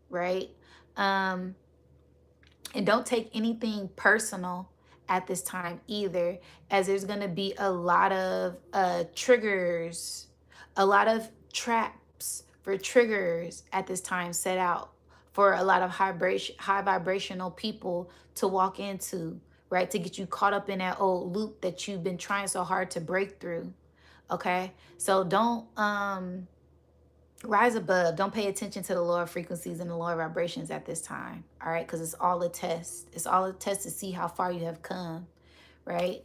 right? Um, and don't take anything personal at this time either, as there's going to be a lot of triggers, a lot of traps for triggers at this time set out for a lot of high vibrational people to walk into, right? To get you caught up in that old loop that you've been trying so hard to break through. Okay? So don't rise above. Don't pay attention to the lower frequencies and the lower vibrations at this time. All right? Because it's all a test. It's all a test to see how far you have come. Right?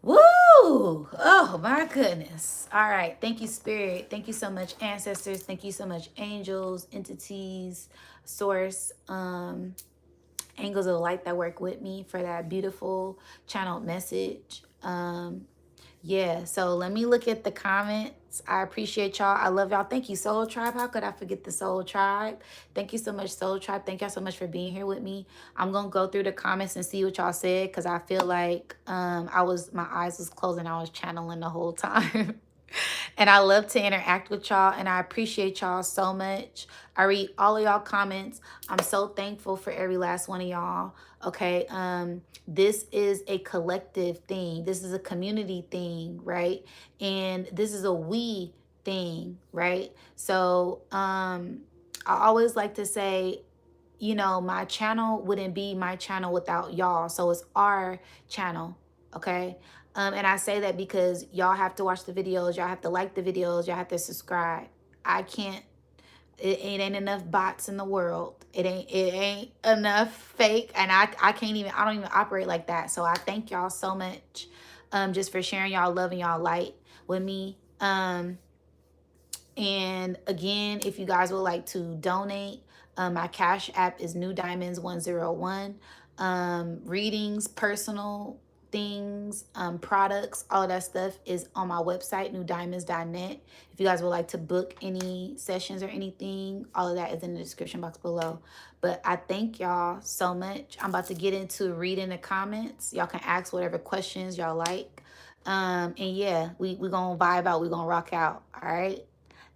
Woo! Oh my goodness. All right. Thank you, Spirit. Thank you so much, ancestors. Thank you so much, angels, entities, source, angels of light that work with me for that beautiful channeled message. Yeah, so let me look at the comments. I appreciate y'all. I love y'all. Thank you, Soul Tribe. How could I forget the Soul Tribe? Thank you so much, Soul Tribe. Thank y'all so much for being here with me. I'm gonna go through the comments and see what y'all said, because I feel like my eyes was closed and I was channeling the whole time. And I love to interact with y'all, and I appreciate y'all so much. I read all of y'all comments. I'm so thankful for every last one of y'all. Okay. This is a collective thing. This is a community thing, right? And this is a we thing, right? So I always like to say, my channel wouldn't be my channel without y'all. So it's our channel, okay? And I say that because y'all have to watch the videos, y'all have to like the videos, y'all have to subscribe. I can't, it ain't enough bots in the world. It ain't enough fake, and I don't even operate like that. So I thank y'all so much just for sharing y'all love and y'all light with me. And again, if you guys would like to donate, my cash app is Nudiamonds101. Readings, personal things, products, all of that stuff is on my website, nudiamonds.net. If you guys would like to book any sessions or anything, all of that is in the description box below. But I thank y'all so much. I'm about to get into reading the comments. Y'all can ask whatever questions y'all like. And yeah, we gonna vibe out. We gonna rock out. All right.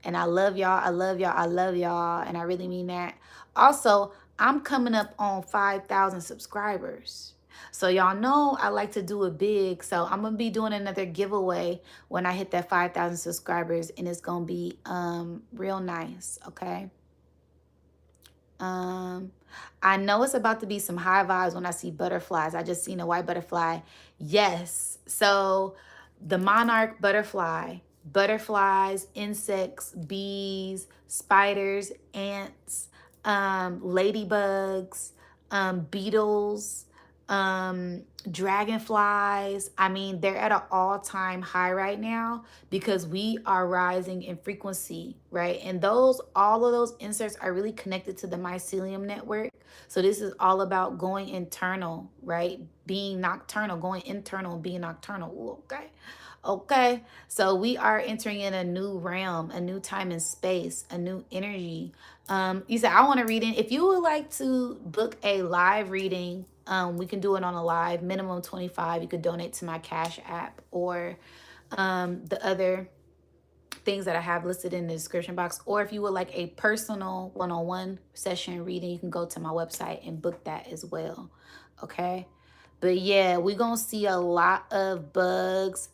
And I love y'all. I love y'all. I love y'all. And I really mean that. Also, I'm coming up on 5,000 subscribers. So y'all know I like to do it big. So I'm going to be doing another giveaway when I hit that 5,000 subscribers. And it's going to be real nice. Okay. I know it's about to be some high vibes when I see butterflies. I just seen a white butterfly. Yes. So the monarch butterfly, butterflies, insects, bees, spiders, ants, ladybugs, beetles, dragonflies. I mean, they're at an all-time high right now because we are rising in frequency, right? And all of those insects are really connected to the mycelium network. So this is all about going internal, right? Being nocturnal, going internal and being nocturnal. Ooh, okay. Okay, so we are entering in a new realm, a new time and space, a new energy. You said, I want to read in. If you would like to book a live reading, we can do it on a live, minimum 25. You could donate to my Cash App or the other things that I have listed in the description box. Or if you would like a personal one-on-one session reading, you can go to my website and book that as well. Okay, but yeah, we're gonna see a lot of bugs.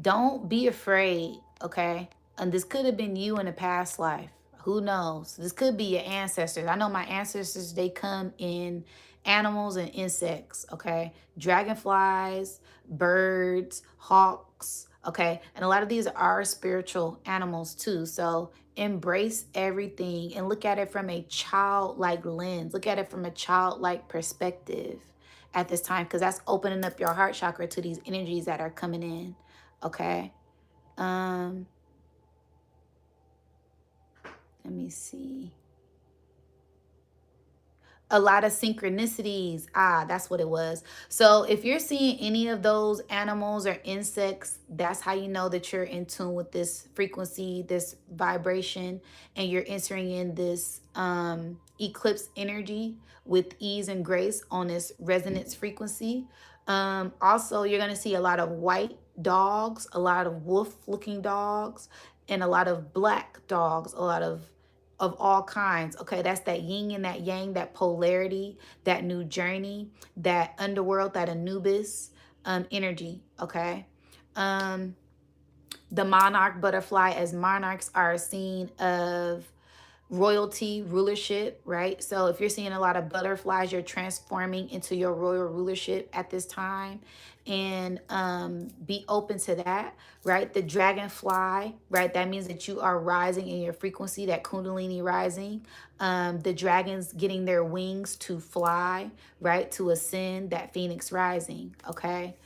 Don't be afraid, okay? And this could have been you in a past life. Who knows? This could be your ancestors. I know my ancestors, they come in animals and insects, okay? Dragonflies, birds, hawks, okay? And a lot of these are spiritual animals too. So embrace everything and look at it from a childlike lens. Look at it from a childlike perspective at this time, because that's opening up your heart chakra to these energies that are coming in. Okay. Um, let me see. A lot of synchronicities. Ah, that's what it was. So if you're seeing any of those animals or insects, that's how you know that you're in tune with this frequency, this vibration, and you're entering in this eclipse energy with ease and grace on this resonance frequency. Also, you're going to see a lot of white dogs, a lot of wolf looking dogs, and a lot of black dogs, a lot of all kinds. Okay, that's that yin and that yang, that polarity, that new journey, that underworld, that Anubis energy. Okay. Um, the monarch butterfly, as monarchs are a scene of royalty, rulership, right? So if you're seeing a lot of butterflies, you're transforming into your royal rulership at this time. And be open to that, right? The dragonfly, right? That means that you are rising in your frequency, that kundalini rising. The dragons getting their wings to fly, right? To ascend, that phoenix rising, okay?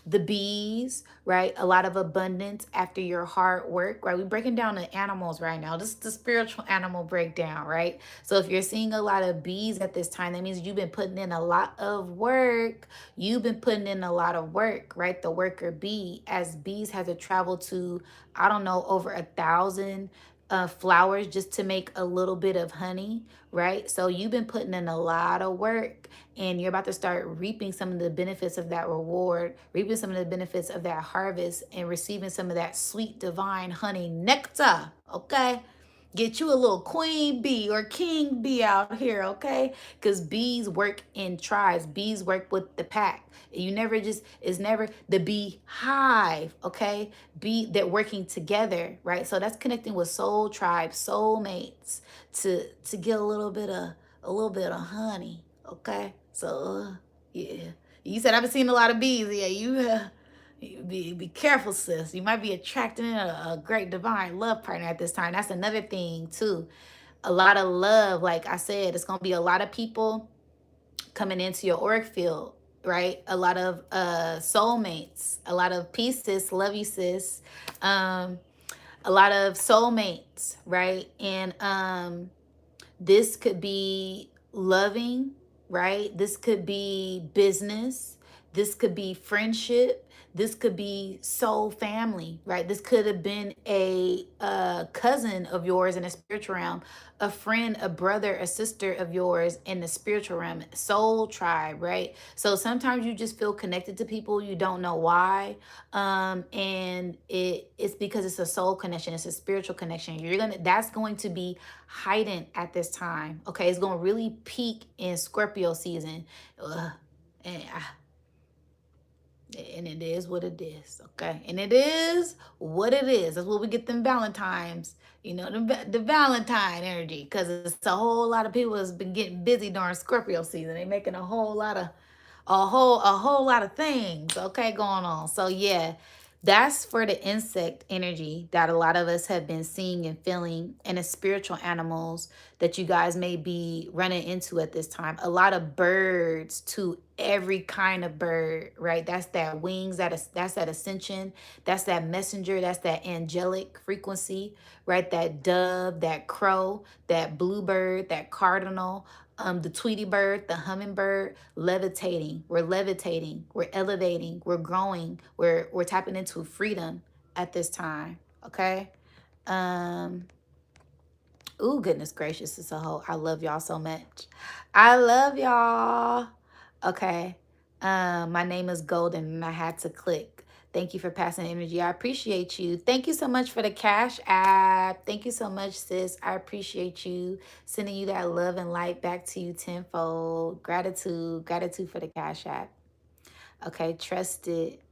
The bees, right? A lot of abundance after your hard work, right? We're breaking down the animals right now. This is the spiritual animal breakdown, right? So if you're seeing a lot of bees at this time, that means you've been putting in a lot of work. You've been putting in a lot of work, right? The worker bee, as bees has to travel to, I don't know, over 1,000 flowers just to make a little bit of honey, right? So you've been putting in a lot of work, and you're about to start reaping some of the benefits of that reward, reaping some of the benefits of that harvest, and receiving some of that sweet divine honey nectar. Okay. Get you a little queen bee or king bee out here, okay? Because bees work in tribes. Bees work with the pack. You never just, it's never the bee hive, okay? Bee, they're working together, right? So that's connecting with soul tribes, soul mates, to get a little bit of honey, okay? So yeah, you said I've been seeing a lot of bees. Yeah, you be careful, sis. You might be attracting a great divine love partner at this time. That's another thing too. A lot of love, like I said, it's gonna be a lot of people coming into your auric field, right? A lot of soulmates, a lot of peace, sis, love you, sis. Um, a lot of soulmates, right? And this could be loving, right? This could be business. This could be friendship. This could be soul family, right? This could have been a cousin of yours in the spiritual realm, a friend, a brother, a sister of yours in the spiritual realm, soul tribe, right? So sometimes you just feel connected to people, you don't know why, and it's because it's a soul connection, it's a spiritual connection. That's going to be heightened at this time. Okay, it's gonna really peak in Scorpio season. Ugh. And, and it is what it is, okay? And it is what it is. That's what we get them Valentines, the Valentine energy, because it's a whole lot of people has been getting busy during Scorpio season. They making a whole lot of things, okay, going on. So yeah, that's for the insect energy that a lot of us have been seeing and feeling, and the spiritual animals that you guys may be running into at this time. A lot of birds too, every kind of bird, right? That's that wings, that's that ascension, that's that messenger, that's that angelic frequency, right? That dove, that crow, that bluebird, that cardinal, the Tweety bird, the hummingbird, levitating. We're levitating. We're elevating. We're growing. We're tapping into freedom at this time. Okay. Um. Ooh, goodness gracious, it's a whole. I love y'all so much. I love y'all. Okay. My name is Golden, and I had to click. Thank you for passing energy. I appreciate you. Thank you so much for the Cash App. Thank you so much, sis. I appreciate you. Sending you that love and light back to you tenfold. Gratitude. Gratitude for the Cash App. Okay, trust it.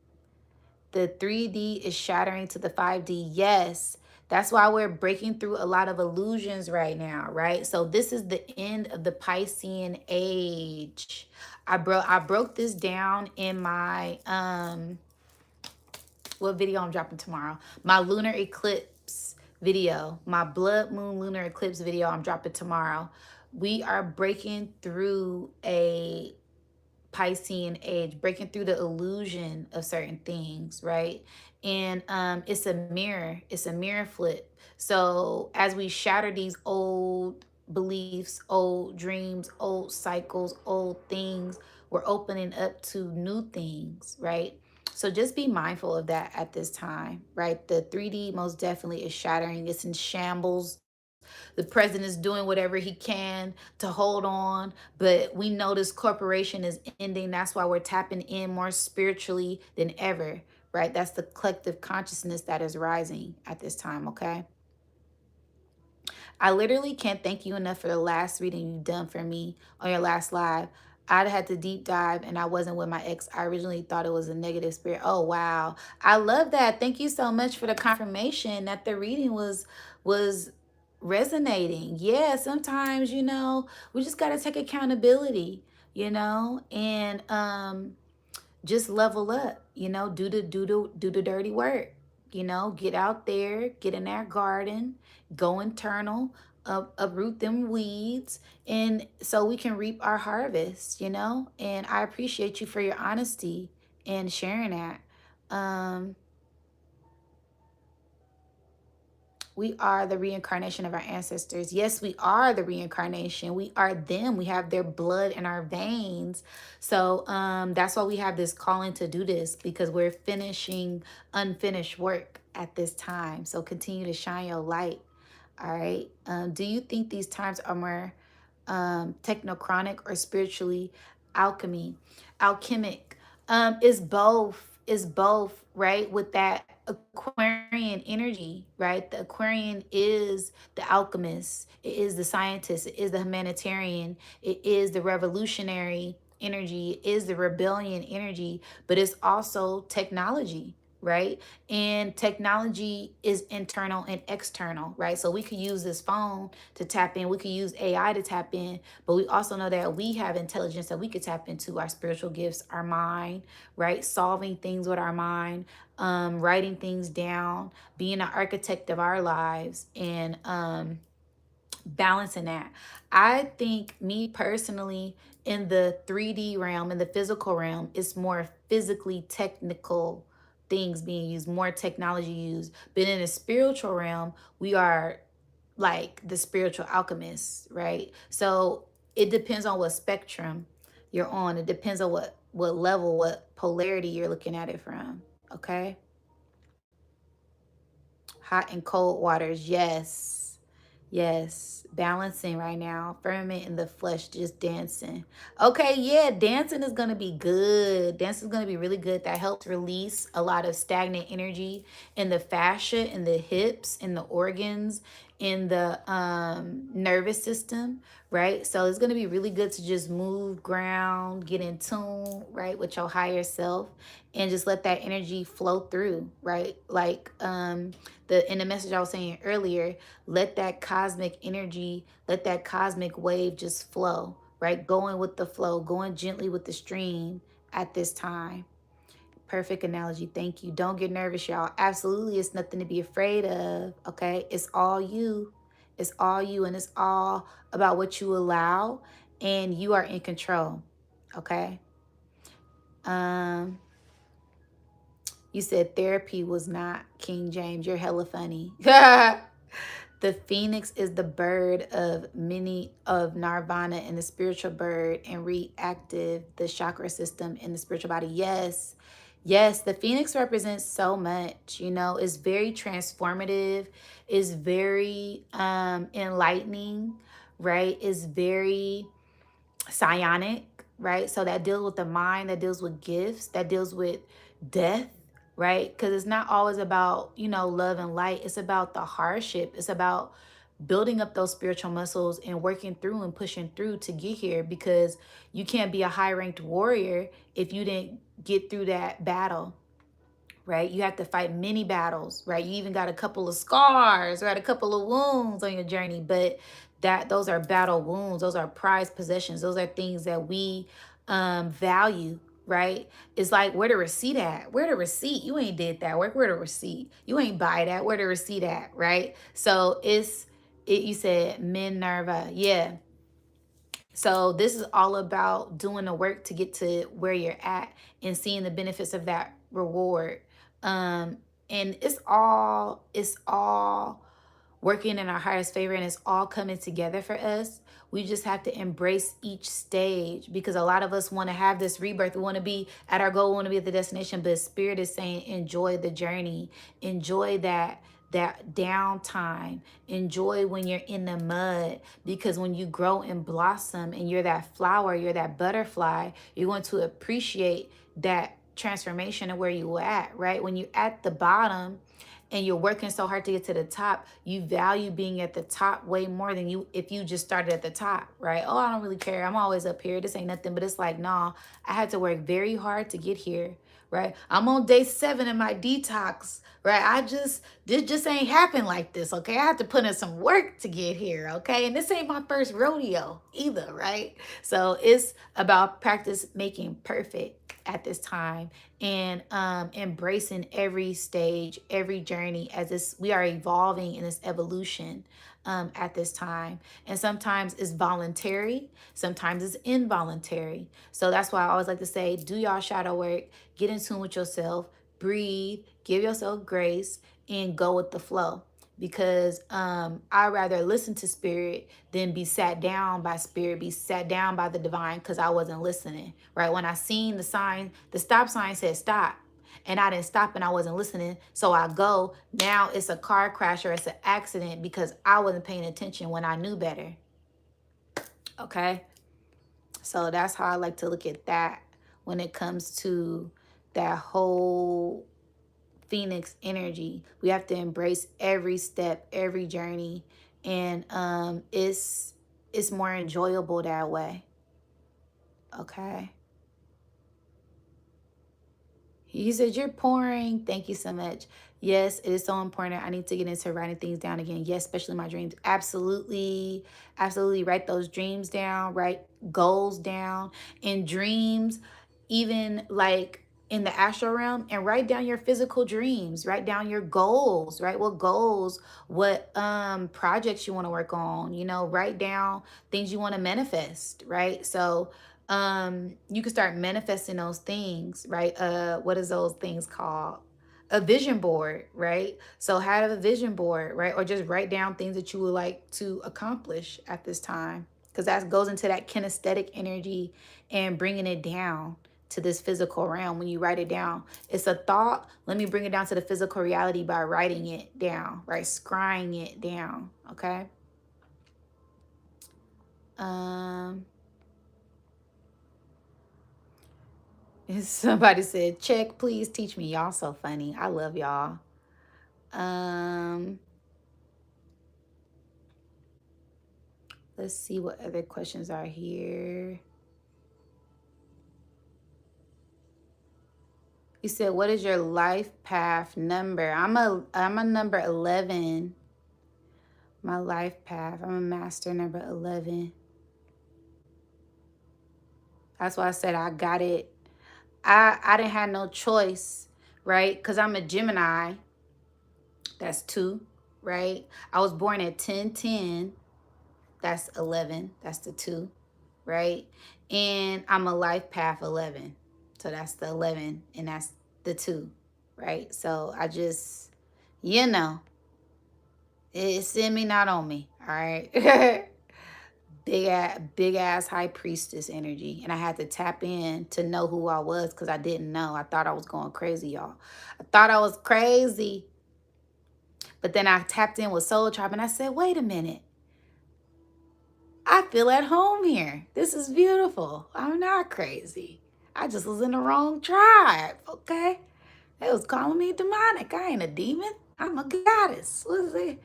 The 3D is shattering to the 5D. Yes. That's why we're breaking through a lot of illusions right now, right? So this is the end of the Piscean age. I broke this down in my what video I'm dropping tomorrow? My lunar eclipse video, my blood moon lunar eclipse video I'm dropping tomorrow. We are breaking through a Piscean age, breaking through the illusion of certain things, right? And it's a mirror flip. So as we shatter these old beliefs, old dreams, old cycles, old things, we're opening up to new things, right? So just be mindful of that at this time, right? The 3D most definitely is shattering. It's in shambles. The president is doing whatever he can to hold on, but we know this corporation is ending. That's why we're tapping in more spiritually than ever, right? That's the collective consciousness that is rising at this time, okay? I literally can't thank you enough for the last reading you've done for me on your last live. I'd had to deep dive and I wasn't with my ex. I originally thought it was a negative spirit. Oh, wow. I love that. Thank you so much for the confirmation that the reading was resonating. Yeah, sometimes, we just got to take accountability, and just level up, do the dirty work, get out there, get in that garden, go internal, uproot them weeds, and so we can reap our harvest, and I appreciate you for your honesty and sharing that. We are the reincarnation of our ancestors. Yes, we are the reincarnation. We are them. We have their blood in our veins. So that's why we have this calling to do this, because we're finishing unfinished work at this time. So continue to shine your light. All right. Do you think these times are more technochronic or spiritually alchemic? Is both, right? With that Aquarian energy, right? The Aquarian is the alchemist, it is the scientist, it is the humanitarian, it is the revolutionary energy, it is the rebellion energy, but it's also technology, right? And technology is internal and external, right? So we could use this phone to tap in, we could use AI to tap in, but we also know that we have intelligence that we could tap into, our spiritual gifts, our mind, right? Solving things with our mind, writing things down, being an architect of our lives, and balancing that. I think, me personally, in the 3D realm, in the physical realm, it's more physically technical things being used, more technology used. But in the spiritual realm, we are like the spiritual alchemists, right? So it depends on what spectrum you're on. It depends on what level, what polarity you're looking at it from. Okay. Hot and cold waters. Yes. Yes. Balancing right now. Firmament in the flesh, just dancing. Okay. Yeah. Dancing is going to be good. Dancing is going to be really good. That helps release a lot of stagnant energy in the fascia, in the hips, in the organs, in the nervous system, right? So it's going to be really good to just move, ground, get in tune, right, with your higher self, and just let that energy flow through, right? Like in the message I was saying earlier, let that cosmic energy, let that cosmic wave just flow, right? Going with the flow, going gently with the stream at this time. Perfect analogy. Thank you. Don't get nervous, y'all. Absolutely, it's nothing to be afraid of. Okay, it's all you. It's all you, and it's all about what you allow, and you are in control. Okay. You said therapy was not King James. You're hella funny. The phoenix is the bird of many of nirvana and the spiritual bird, and reactive, the chakra system in the spiritual body. Yes. Yes, the phoenix represents so much, it's very transformative, it's very enlightening, right? It's very psionic, right? So that deals with the mind, that deals with gifts, that deals with death, right? Because it's not always about, love and light. It's about the hardship. It's about building up those spiritual muscles and working through and pushing through to get here, because you can't be a high ranked warrior if you didn't get through that battle, right? You have to fight many battles, right? You even got a couple of scars, right? A couple of wounds on your journey, but those are battle wounds. Those are prized possessions. Those are things that we value, right? It's like, where the receipt at? Where the receipt? You ain't did that work. Where the receipt? You ain't buy that. Where the receipt at, right? So you said Minerva. Yeah. So this is all about doing the work to get to where you're at and seeing the benefits of that reward. And it's all working in our highest favor, and it's all coming together for us. We just have to embrace each stage, because a lot of us want to have this rebirth. We want to be at our goal, we want to be at the destination, but Spirit is saying enjoy the journey, enjoy that downtime, enjoy when you're in the mud, because when you grow and blossom and you're that flower, you're that butterfly, you're going to appreciate that transformation of where you at, right? When you're at the bottom and you're working so hard to get to the top, you value being at the top way more than you if you just started at the top, right? Oh, I don't really care, I'm always up here, this ain't nothing. But it's like, nah, I had to work very hard to get here, right? I'm on day 7 in my detox, right? This just ain't happen like this, okay? I had to put in some work to get here, okay? And this ain't my first rodeo either, right? So it's about practice making perfect at this time, and embracing every stage, every journey, as we are evolving in this evolution at this time. And sometimes it's voluntary, sometimes it's involuntary. So that's why I always like to say, do y'all shadow work, get in tune with yourself, breathe, give yourself grace, and go with the flow. Because I rather listen to Spirit than be sat down by Spirit, be sat down by the divine, because I wasn't listening, right? When I seen the sign, the stop sign said stop, and I didn't stop and I wasn't listening. So I go, now it's a car crash or it's an accident because I wasn't paying attention when I knew better. Okay? So that's how I like to look at that when it comes to that whole Phoenix energy. We have to embrace every step, every journey, and it's more enjoyable that way. Okay. He said, you're pouring. Thank you so much. Yes, it is so important. I need to get into writing things down again. Yes, especially my dreams. Absolutely. Absolutely. Write those dreams down. Write goals down. And dreams, even like in the astral realm, and write down your physical dreams. Write down your goals, right? What goals, what projects you want to work on, write down things you want to manifest, right? So you can start manifesting those things, right? What is those things called? A vision board, right? So have a vision board, right? Or just write down things that you would like to accomplish at this time, because that goes into that kinesthetic energy and bringing it down to this physical realm. When you write it down, it's a thought, let me bring it down to the physical reality by writing it down, right? Scrying it down. Okay. Somebody said, check, please teach me. Y'all so funny. I love y'all. Let's see what other questions are here. You said, what is your life path number? I'm a number 11. My life path. I'm a master number 11. That's why I said I got it. I didn't have no choice, right? Because I'm a Gemini. That's 2, right? I was born at 10/10. That's 11. That's the 2, right? And I'm a life path 11. So that's the 11 and that's the 2, right? So I just, it's in me, not on me. All right. big ass high priestess energy. And I had to tap in to know who I was, because I didn't know. I thought I was going crazy, y'all. I thought I was crazy. But then I tapped in with Soul Tribe and I said, wait a minute. I feel at home here. This is beautiful. I'm not crazy. I just was in the wrong tribe, okay? They was calling me demonic. I ain't a demon. I'm a goddess. What is they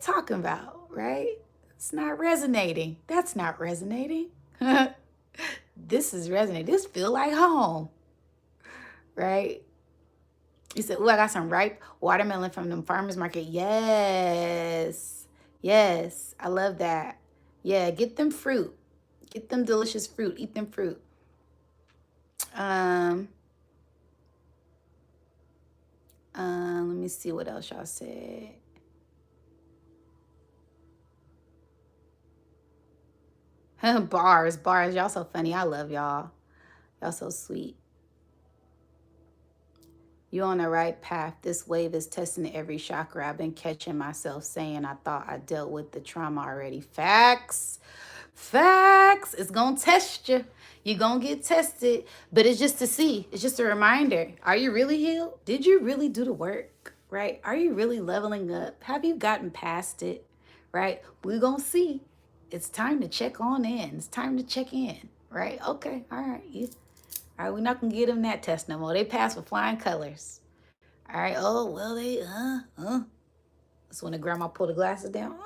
talking about, right? It's not resonating. That's not resonating. This is resonating. This feel like home, right? You said, "Ooh, I got some ripe watermelon from the farmer's market." Yes. Yes. I love that. Yeah, get them fruit. Get them delicious fruit. Eat them fruit. Um, let me see what else y'all said. Bars, bars. Y'all so funny. I love y'all. Y'all so sweet. You're on the right path. This wave is testing every chakra. I've been catching myself saying I thought I dealt with the trauma already. Facts. Facts. It's going to test you. You're going to get tested. But it's just to see. It's just a reminder. Are you really healed? Did you really do the work? Right? Are you really leveling up? Have you gotten past it? Right? We're going to see. It's time to check on in. It's time to check in. Right? Okay. All right. All right, we're not gonna give them that test no more. They passed with flying colors. All right. Oh well, That's when the grandma pulled the glasses down.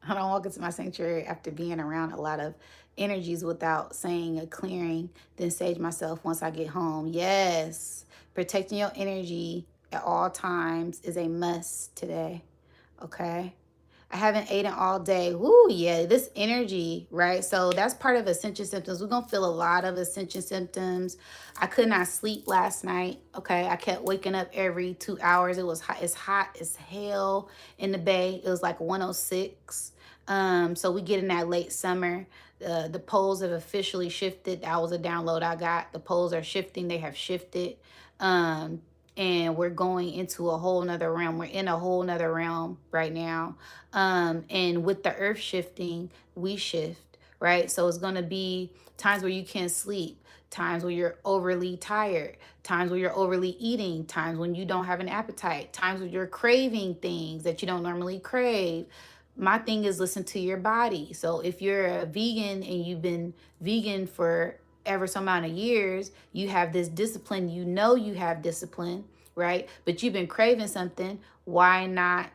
I don't walk into my sanctuary after being around a lot of energies without saying a clearing, then sage myself once I get home. Yes, protecting your energy at all times is a must today. Okay. I haven't eaten all day. Woo, yeah, this energy, right? So that's part of Ascension symptoms. We're going to feel a lot of Ascension symptoms. I could not sleep last night. Okay. I kept waking up every 2 hours. It was hot. It's hot as hell in the Bay. It was like 106. So we get in that late summer. The poles have officially shifted. That was a download I got. The poles are shifting. They have shifted. Um, and we're going into a whole nother realm. We're in a whole nother realm right now. And with the earth shifting, we shift, right? So it's going to be times where you can't sleep, times where you're overly tired, times where you're overly eating, times when you don't have an appetite, times when you're craving things that you don't normally crave. My thing is listen to your body. So if you're a vegan and you've been vegan for ever so amount of years, you have this discipline, you have discipline, right? But you've been craving something. Why not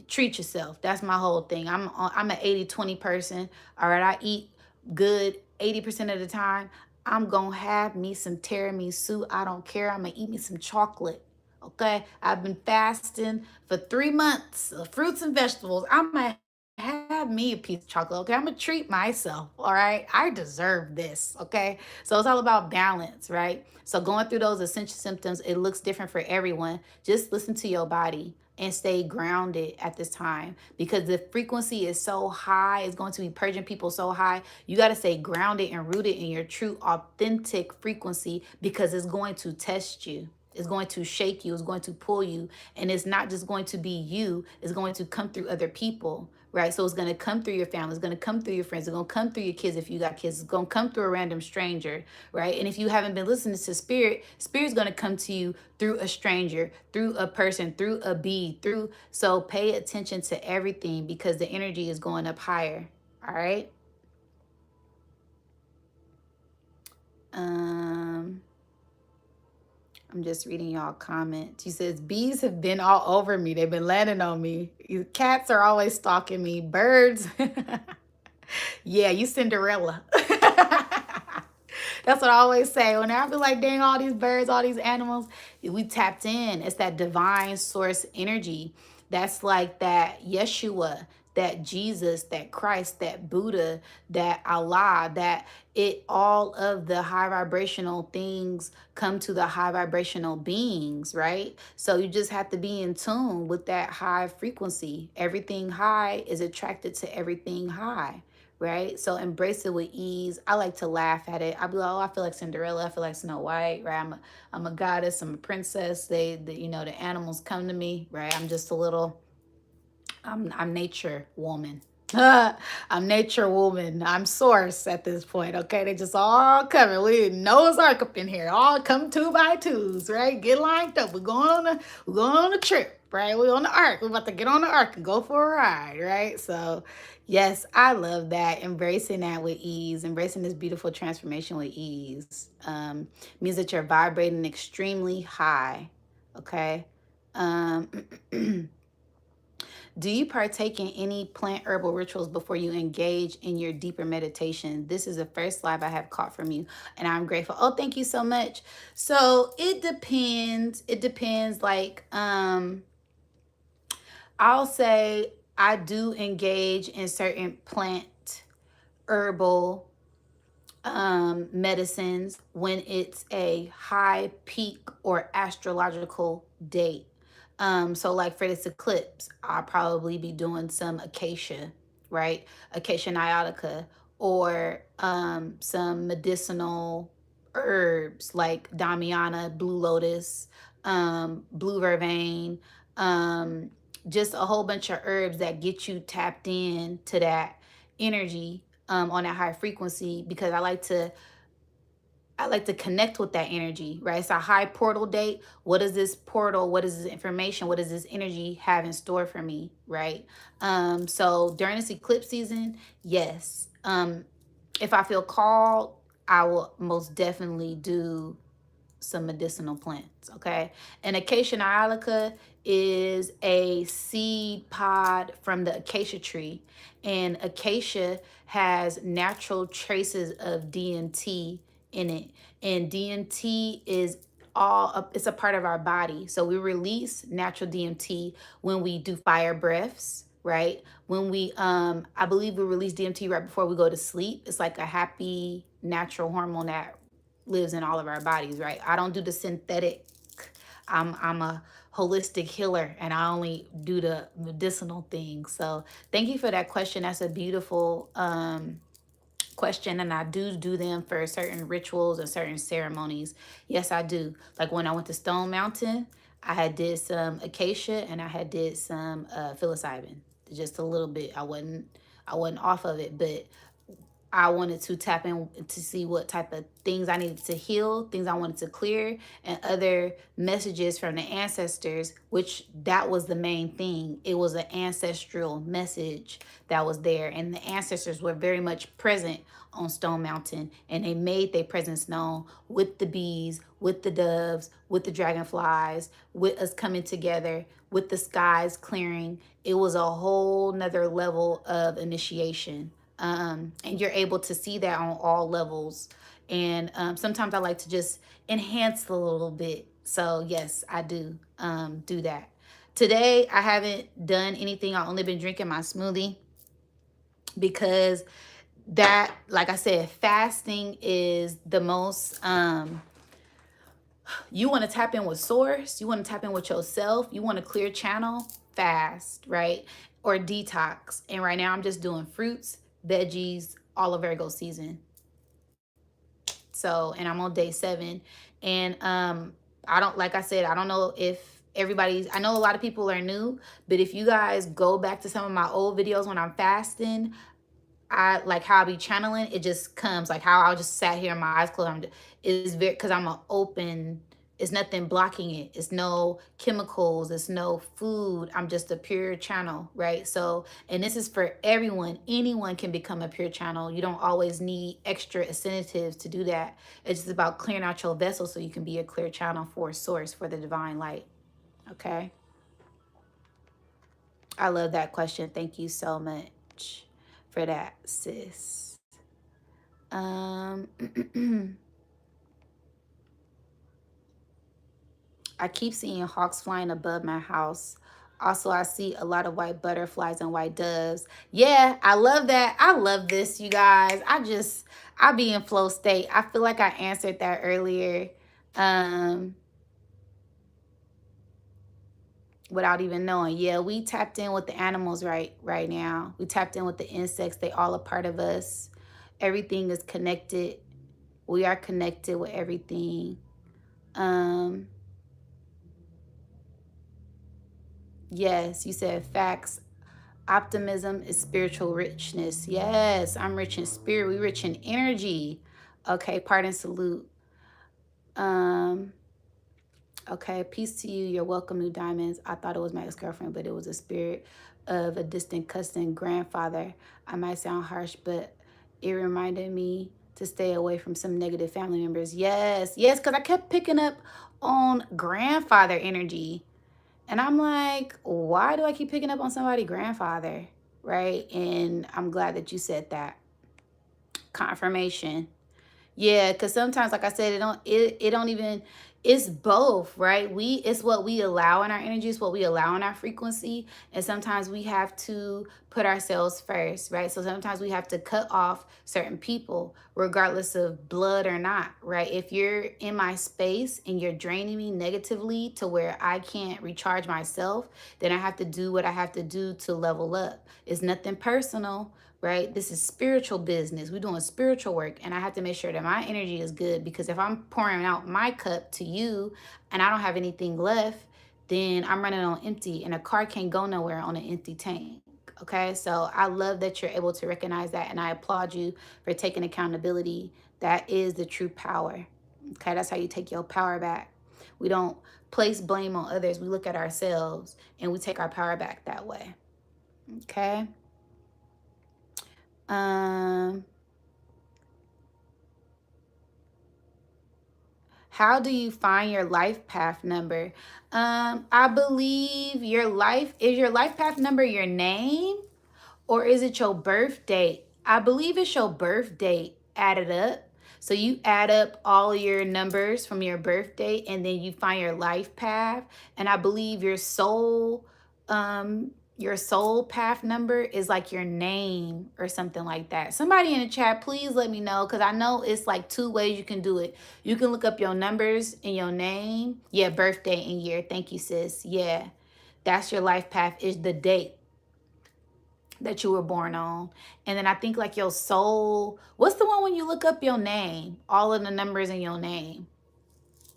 treat yourself? That's my whole thing. I'm an 80-20 person. All right, I eat good 80% of the time. I'm gonna have me some tiramisu. I don't care. I'm gonna eat me some chocolate. Okay, I've been fasting for 3 months of fruits and vegetables. I'm gonna have me a piece of chocolate. Okay, I'm gonna treat myself. All right, I deserve this. Okay, so it's all about balance, right? So going through those essential symptoms, it looks different for everyone. Just listen to your body and stay grounded at this time, because the frequency is so high. It's going to be purging people so high. You got to stay grounded and rooted in your true authentic frequency, because it's going to test you. It's going to shake you. It's going to pull you. And it's not just going to be you. It's going to come through other people, right? So it's going to come through your family. It's going to come through your friends. It's going to come through your kids if you got kids. It's going to come through a random stranger, right? And if you haven't been listening to spirit, spirit's going to come to you through a stranger, through a person, through a bee, through. So pay attention to everything, because the energy is going up higher. All right. I'm just reading y'all comments. She says, bees have been all over me. They've been landing on me. Cats are always stalking me. Birds. Yeah, you Cinderella. That's what I always say. When I feel like, dang, all these birds, all these animals, we tapped in. It's that divine source energy. That's like that Yeshua, that Jesus, that Christ, that Buddha, that Allah, that all of the high vibrational things come to the high vibrational beings, right? So you just have to be in tune with that high frequency. Everything high is attracted to everything high, right? So embrace it with ease. I like to laugh at it. I be like, oh, I feel like Cinderella. I feel like Snow White, right? I'm a goddess. I'm a princess. The animals come to me, right? I'm just a little. I'm nature woman. I'm nature woman. I'm source at this point. Okay, they just all coming. We Noah's Ark up in here. All come 2 by 2s, right? Get lined up. We're going on a trip, right? We're on the ark. We're about to get on the ark and go for a ride, right? So, yes, I love that. Embracing that with ease, embracing this beautiful transformation with ease, means that you're vibrating extremely high. Okay. Um, Do you partake in any plant herbal rituals before you engage in your deeper meditation? This is the first live I have caught from you, and I'm grateful. Oh, thank you so much. So it depends. It depends. Like, I'll say I do engage in certain plant herbal medicines when it's a high peak or astrological date. So like for this eclipse, I'll probably be doing some acacia, right? Acacia niatica, or some medicinal herbs like Damiana, blue lotus, blue vervain, um, just a whole bunch of herbs that get you tapped in to that energy, on that high frequency, because I like to connect with that energy, right? It's a high portal date. What is this portal? What is this information? What does this energy have in store for me, right? So during this eclipse season, yes. If I feel called, I will most definitely do some medicinal plants, okay? And acacia niatica is a seed pod from the acacia tree. And acacia has natural traces of DMT in it. And DMT is it's a part of our body. So we release natural DMT when we do fire breaths, right? When we I believe we release DMT right before we go to sleep. It's like a happy natural hormone that lives in all of our bodies, right? I don't do the synthetic. I'm a holistic healer, and I only do the medicinal things. So thank you for that question. That's a beautiful question, and I do them for certain rituals and certain ceremonies. Yes, I do. Like when I went to Stone Mountain, I had did some acacia and I had did some psilocybin, just a little bit. I wasn't off of it, but I wanted to tap in to see what type of things I needed to heal, things I wanted to clear, and other messages from the ancestors, which that was the main thing. It was an ancestral message that was there. And the ancestors were very much present on Stone Mountain, and they made their presence known with the bees, with the doves, with the dragonflies, with us coming together, with the skies clearing. It was a whole nother level of initiation. And you're able to see that on all levels. And sometimes I like to just enhance a little bit. So yes, I do that. Today I haven't done anything. I've only been drinking my smoothie because that, like I said, fasting is the most you want to tap in with source, you want to tap in with yourself, you want to clear channel, fast, right? Or detox. And right now I'm just doing fruits, veggies, all of Virgo season. So, and I'm on day 7. And I don't, like I said, I don't know if I know a lot of people are new, but if you guys go back to some of my old videos when I'm fasting, I like how I be channeling, it just comes like how I'll just sat here and my eyes closed. Is very, because I'm an open, it's nothing blocking it. It's no chemicals, it's no food. I'm just a pure channel, right? So, and this is for everyone. Anyone can become a pure channel. You don't always need extra incentives to do that. It's just about clearing out your vessel so you can be a clear channel for source, for the divine light. Okay. I love that question. Thank you so much for that, sis. I keep seeing hawks flying above my house. Also, I see a lot of white butterflies and white doves. Yeah, I love that. I love this, you guys. I be in flow state. I feel like I answered that earlier. Without even knowing. Yeah, we tapped in with the animals right now. We tapped in with the insects. They all a part of us. Everything is connected. We are connected with everything. Yes, you said facts. Optimism is spiritual richness. Yes, I'm rich in spirit. We rich in energy. Okay, pardon, salute. Okay, peace to you. You're welcome, New Diamonds. I thought it was my ex-girlfriend, but it was a spirit of a distant cousin, grandfather. I might sound harsh, but it reminded me to stay away from some negative family members. Yes, because I kept picking up on grandfather energy. And I'm like, why do I keep picking up on somebody's grandfather? Right? And I'm glad that you said that. Confirmation. Yeah, because sometimes, like I said, it don't even, it's both, right? It's what we allow in our energy, it's what we allow in our frequency. And sometimes we have to put ourselves first, right? So sometimes we have to cut off certain people, regardless of blood or not, right? If you're in my space and you're draining me negatively to where I can't recharge myself, then I have to do what I have to do to level up. It's nothing personal, right? This is spiritual business. We're doing spiritual work, and I have to make sure that my energy is good, because if I'm pouring out my cup to you and I don't have anything left, then I'm running on empty, and a car can't go nowhere on an empty tank. Okay, so I love that you're able to recognize that, and I applaud you for taking accountability. That is the true power. Okay, that's how you take your power back. We don't place blame on others. We look at ourselves and we take our power back that way. Okay. How do you find your life path number? I believe your life path number your name, or is it your birth date? I believe it's your birth date added up. So you add up all your numbers from your birth date, and then you find your life path. And I believe your soul path number is like your name or something like that. Somebody in the chat, please let me know, because I know it's like two ways you can do it. You can look up your numbers and your name. Yeah, birthday and year. Thank you, sis. Yeah, that's your life path, is the date that you were born on. And then I think like your soul, what's the one when you look up your name, all of the numbers in your name?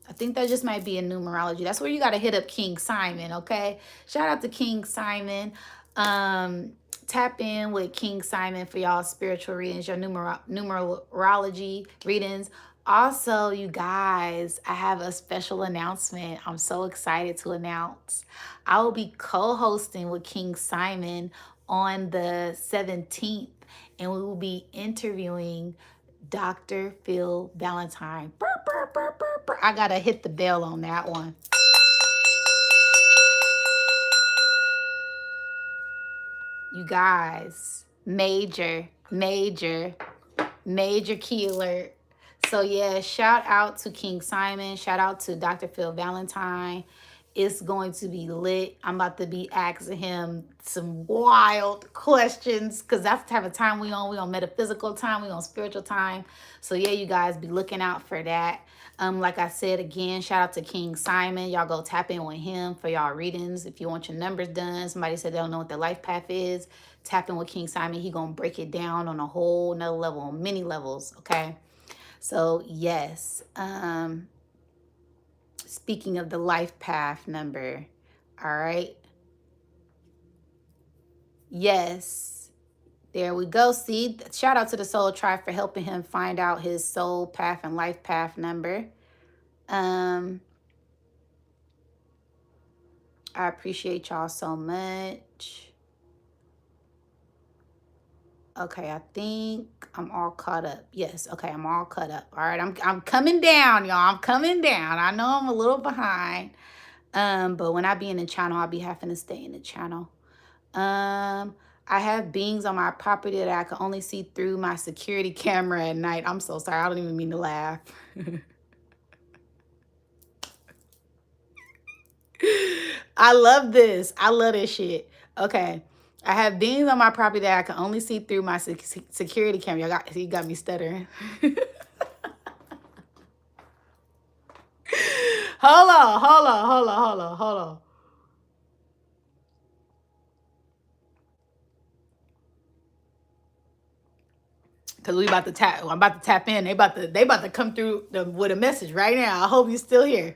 I think that just might be in numerology. That's where you got to hit up King Simon, okay? Shout out to King Simon. Tap in with King Simon for y'all spiritual readings, your numerology readings. Also, you guys, I have a special announcement. I'm so excited to announce. I will be co-hosting with King Simon on the 17th, and we will be interviewing Dr. Phil Valentine. Burr, burr, burr, burr, burr. I gotta hit the bell on that one. You guys, major key alert. So yeah, shout out to King Simon. Shout out to Dr. Phil Valentine. It's going to be lit. I'm about to be asking him some wild questions, because that's the type of time we on. We on metaphysical time. We on spiritual time. So yeah, you guys be looking out for that. Like I said, again, shout out to King Simon. Y'all go tap in with him for y'all readings. If you want your numbers done, somebody said they don't know what their life path is, tap in with King Simon. He gonna break it down on a whole nother level, on many levels, okay? So yes, speaking of the life path number, all right? Yes, there we go. See, shout out to the Soul Tribe for helping him find out his soul path and life path number. I appreciate y'all so much. Okay, I think I'm all caught up. Yes, okay, I'm all caught up. All right, I'm coming down, y'all. I'm coming down. I know I'm a little behind. But when I be in the channel, I'll be having to stay in the channel. I have beings on my property that I can only see through my security camera at night. I'm so sorry. I don't even mean to laugh. I love this. I love this shit. Okay. I have beings on my property that I can only see through my security camera. You got me stuttering. Hold on. Cause I'm about to tap in. They about to come through with a message right now. I hope you're still here.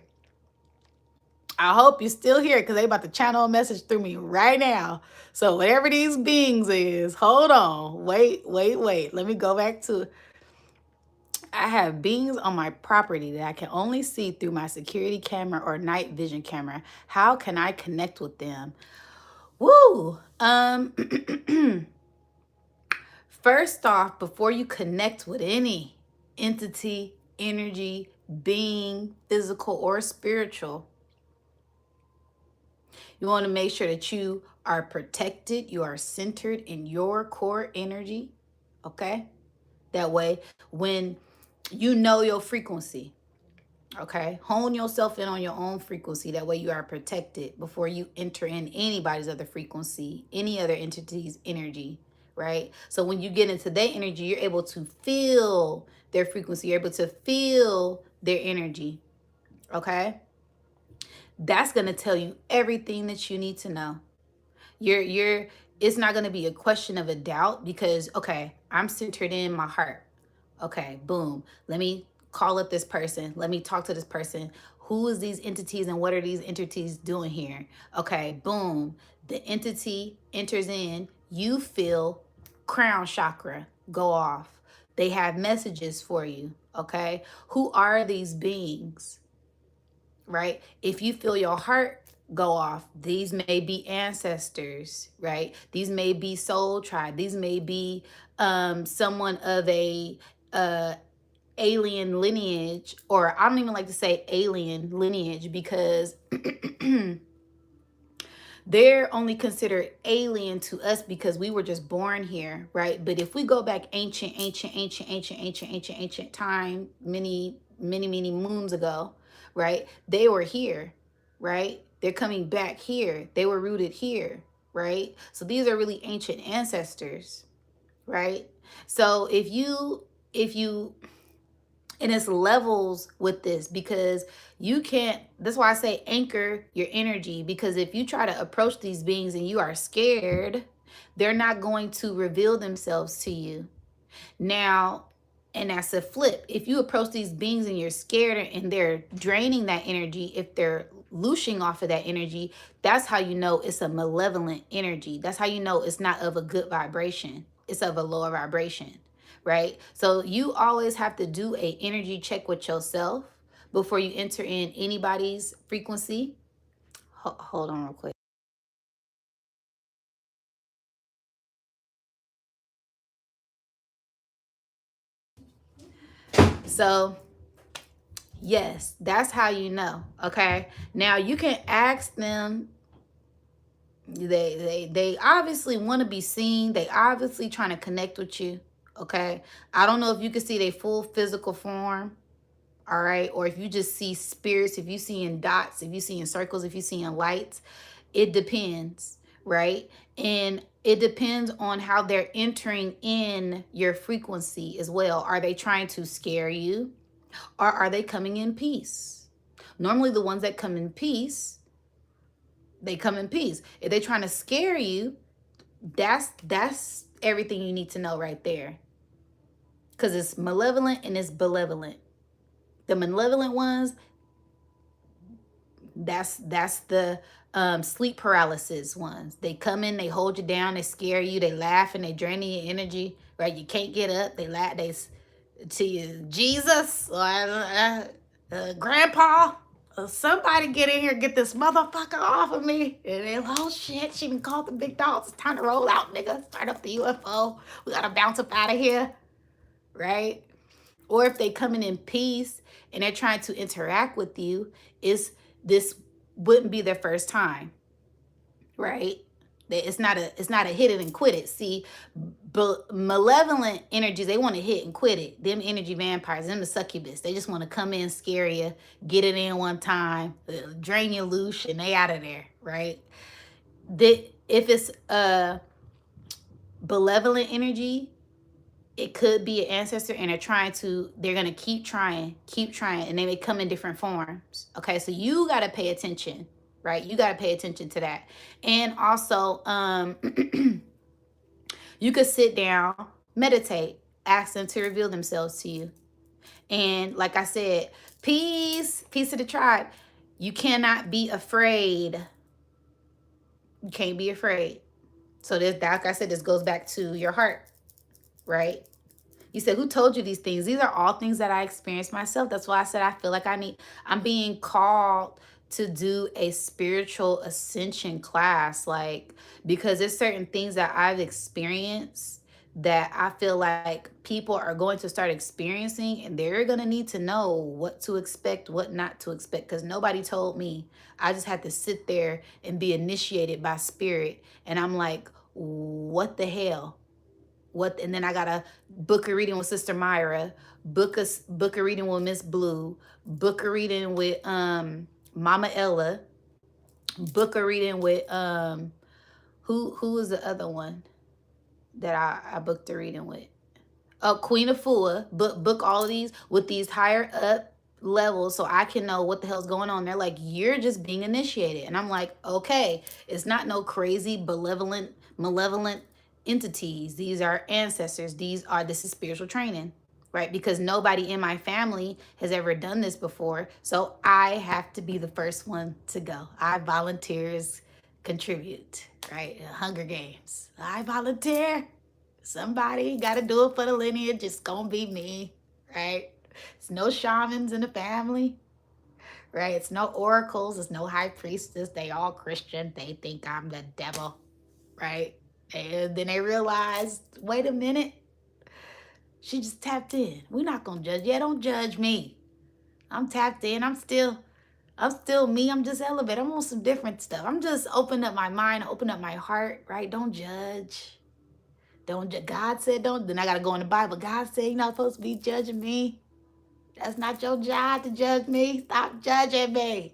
Because they about to channel a message through me right now. So whatever these beings is, hold on. Wait. Let me go back to, I have beings on my property that I can only see through my security camera or night vision camera. How can I connect with them? Woo! First off, before you connect with any entity, energy, being, physical or spiritual, You want to make sure that you are protected, you are centered in your core energy, okay? That way, when you know your frequency, okay, hone yourself in on your own frequency. That way you are protected before you enter in anybody's other frequency, any other entity's energy, right? So when you get into their energy, you're able to feel their frequency, you're able to feel their energy, okay? That's going to tell you everything that you need to know. You're it's not going to be a question of a doubt, because okay, I'm centered in my heart. Okay, boom. Let me call up this person. Let me talk to this person. Who is these entities and what are these entities doing here? Okay, boom. The entity enters in. You feel crown chakra go off. They have messages for you. Okay, who are these beings? Right? If you feel your heart go off, these may be ancestors, right? These may be soul tribe. These may be someone of a alien lineage, or I don't even like to say alien lineage, because they're only considered alien to us because we were just born here, right? But if we go back ancient time, many moons ago, right? They were here, right? They're coming back here. They were rooted here, right? So these are really ancient ancestors, right? So if you and it's levels with this, because you can't, that's why I say anchor your energy, because if you try to approach these beings and you are scared, they're not going to reveal themselves to you. Now, and that's a flip. If you approach these beings and you're scared and they're draining that energy, if they're looshing off of that energy, that's how you know it's a malevolent energy. That's how you know it's not of a good vibration. It's of a lower vibration, right? So you always have to do a energy check with yourself before you enter in anybody's frequency. Hold on real quick. So yes, that's how you know. Okay. Now you can ask them. They obviously want to be seen. They obviously trying to connect with you. Okay. I don't know if you can see their full physical form. All right. Or if you just see spirits, if you see in dots, if you see in circles, if you see in lights, it depends. Right. And it depends on how they're entering in your frequency as well. Are they trying to scare you, or are they coming in peace? Normally the ones that come in peace, they come in peace. If they're trying to scare you, that's everything you need to know right there. Because it's malevolent and it's benevolent. The malevolent ones, that's the sleep paralysis ones. They come in, they hold you down, they scare you, they laugh and they drain your energy, right? You can't get up. They laugh, they to you, Jesus, Grandpa, somebody get in here, get this motherfucker off of me. And then, oh shit, she even called the big dogs. It's time to roll out, nigga. Start up the UFO. We gotta bounce up out of here, right? Or if they coming in peace and they're trying to interact with you, this wouldn't be their first time, right? It's not a hit it and quit it. See, malevolent energies, they want to hit and quit it. Them energy vampires, them the succubus. They just want to come in, scare you, get it in one time, drain you loose, and they out of there, right? If it's a benevolent energy, it could be an ancestor, and they're gonna keep trying, and they may come in different forms. Okay, so you gotta pay attention, right? You gotta pay attention to that. And also, you could sit down, meditate, ask them to reveal themselves to you. And like I said, peace to the tribe. You cannot be afraid. You can't be afraid. So this, like I said, this goes back to your heart, right? You said, who told you these things? These are all things that I experienced myself. That's why I said I feel like I'm being called to do a spiritual ascension class, like, because there's certain things that I've experienced that I feel like people are going to start experiencing, and they're going to need to know what to expect, what not to expect, because nobody told me. I just had to sit there and be initiated by spirit. And I'm like, what the hell? What? And then I got to book a reading with Sister Myra, book a reading with Miss Blue, book a reading with Mama Ella, book a reading with who was the other one that I booked a reading with? Queen of Fua. Book all of these with these higher up levels so I can know what the hell's going on. They're like, you're just being initiated. And I'm like, okay, it's not no crazy malevolent entities. These are ancestors. This is spiritual training. Right? Because nobody in my family has ever done this before. So I have to be the first one to go. I volunteers contribute, right? Hunger Games. I volunteer. Somebody got to do it for the lineage. It's going to be me, right? It's no shamans in the family, right? It's no oracles. It's no high priestess. They all Christian. They think I'm the devil, right? And then they realize, wait a minute. She just tapped in. We're not going to judge. Yeah, don't judge me. I'm tapped in. I'm still me. I'm just elevated. I'm on some different stuff. I'm just open up my mind, open up my heart, right? Don't judge. God said don't. Then I got to go in the Bible. God said you're not supposed to be judging me. That's not your job to judge me. Stop judging me.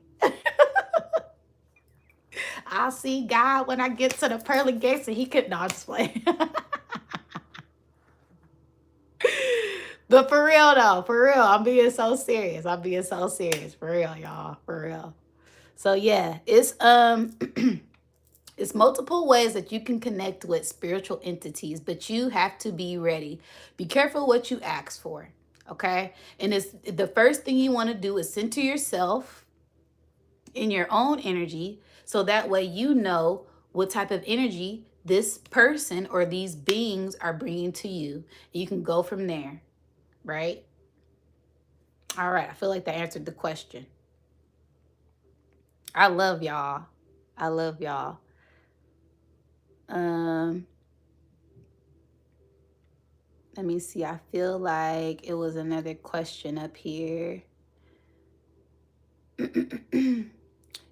I'll see God when I get to the pearly gates and he could not explain. But for real though, for real, I'm being so serious. For real, y'all. For real. So yeah, it's it's multiple ways that you can connect with spiritual entities, but you have to be ready. Be careful what you ask for, okay? And it's the first thing you want to do is center yourself in your own energy, so that way you know what type of energy this person or these beings are bringing to you. You can go from there, right? All right, I feel like that answered the question. I love y'all. I love y'all. Let me see. I feel like it was another question up here.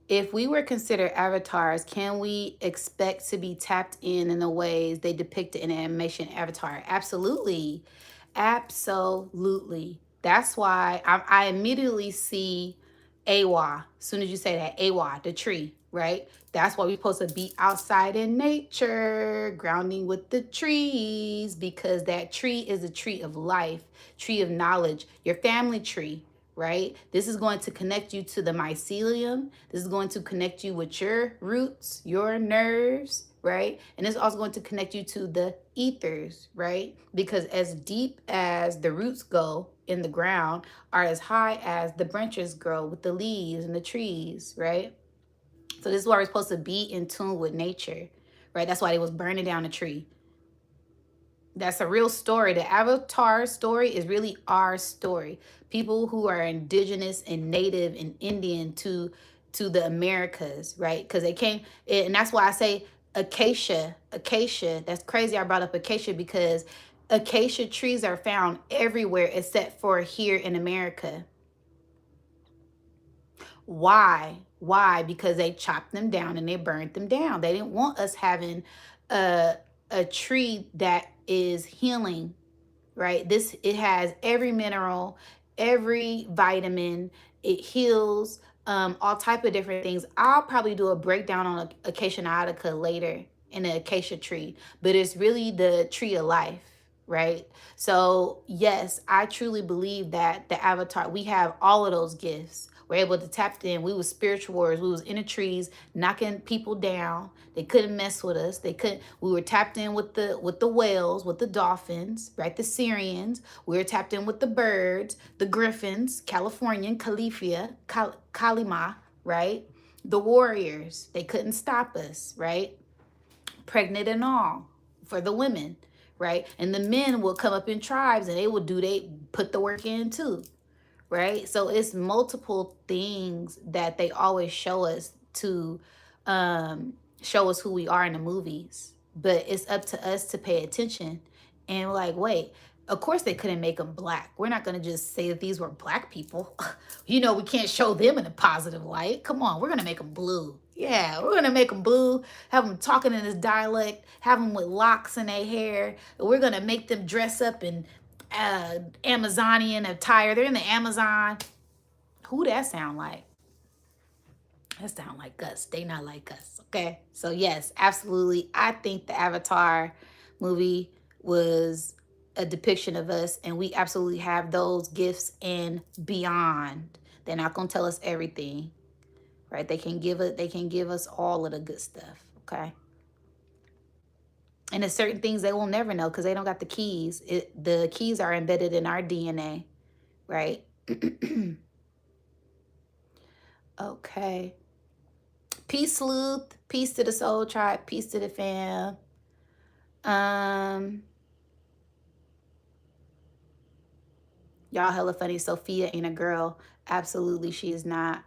If we were considered avatars, can we expect to be tapped in the ways they depicted in the animation Avatar? Absolutely. Absolutely. That's why I immediately see Awa. As soon as you say that, Awa, the tree, right? That's why we're supposed to be outside in nature, grounding with the trees, because that tree is a tree of life, tree of knowledge, your family tree, right? This is going to connect you to the mycelium. This is going to connect you with your roots, your nerves, right? And it's also going to connect you to the ethers, right? Because as deep as the roots go in the ground are as high as the branches grow with the leaves and the trees, right? So this is why we're supposed to be in tune with nature, right? That's why they was burning down a tree. That's a real story. The Avatar story is really our story. People who are indigenous and native and Indian to the Americas, right? Because they came, and that's why I say acacia. That's crazy. I brought up acacia because acacia trees are found everywhere except for here in America. Why? Because they chopped them down and they burned them down. They didn't want us having a tree that is healing, right? It has every mineral, every vitamin. It heals all type of different things. I'll probably do a breakdown on acacia nautica later in the acacia tree, but it's really the tree of life, right? So yes, I truly believe that the Avatar, we have all of those gifts. We're able to tap in. We was spiritual warriors. We was in the trees knocking people down. They couldn't mess with us. We were tapped in with the whales, with the dolphins, right? The Syrians. We were tapped in with the birds, the griffins, Californian, Kalima, right? The warriors. They couldn't stop us, right? Pregnant and all for the women, right? And the men will come up in tribes and they put the work in too, right? So it's multiple things that they always show us to show us who we are in the movies. But it's up to us to pay attention And like, wait, of course they couldn't make them black. We're not going to just say that these were black people. You know, we can't show them in a positive light. Come on, we're going to make them blue. Yeah, we're going to make them blue, have them talking in this dialect, have them with locks in their hair. We're going to make them dress up in Amazonian attire. They're in the Amazon. Who that sound like? That sound like us. They not like us. Okay. So yes, absolutely. I think the Avatar movie was a depiction of us, and we absolutely have those gifts and beyond. They're not gonna tell us everything, right? They can give us all of the good stuff. Okay. And there's certain things they will never know because they don't got the keys. The keys are embedded in our DNA, right? Okay. Peace, Sleuth. Peace to the Soul Tribe. Peace to the fam. Y'all hella funny. Sophia ain't a girl. Absolutely, she is not.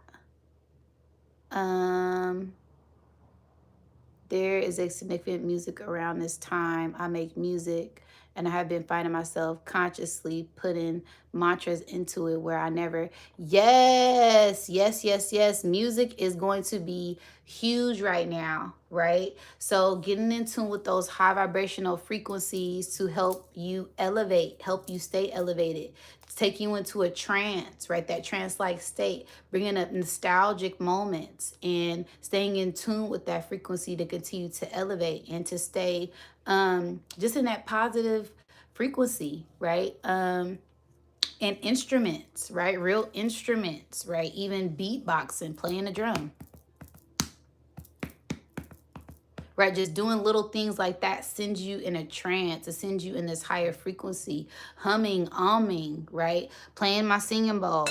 There is a significant music around this time. I make music, and I have been finding myself consciously putting mantras into it where I never. Yes, yes, yes, yes. Music is going to be huge right now, right? So getting in tune with those high vibrational frequencies to help you elevate, help you stay elevated, take you into a trance, right? That trance-like state, bringing up nostalgic moments and staying in tune with that frequency to continue to elevate and to stay just in that positive frequency, right? And instruments, right? Real instruments, right? Even beatboxing, playing the drum, right? Just doing little things like that sends you in a trance. It sends you in this higher frequency. Humming, umming, right? Playing my singing bowl.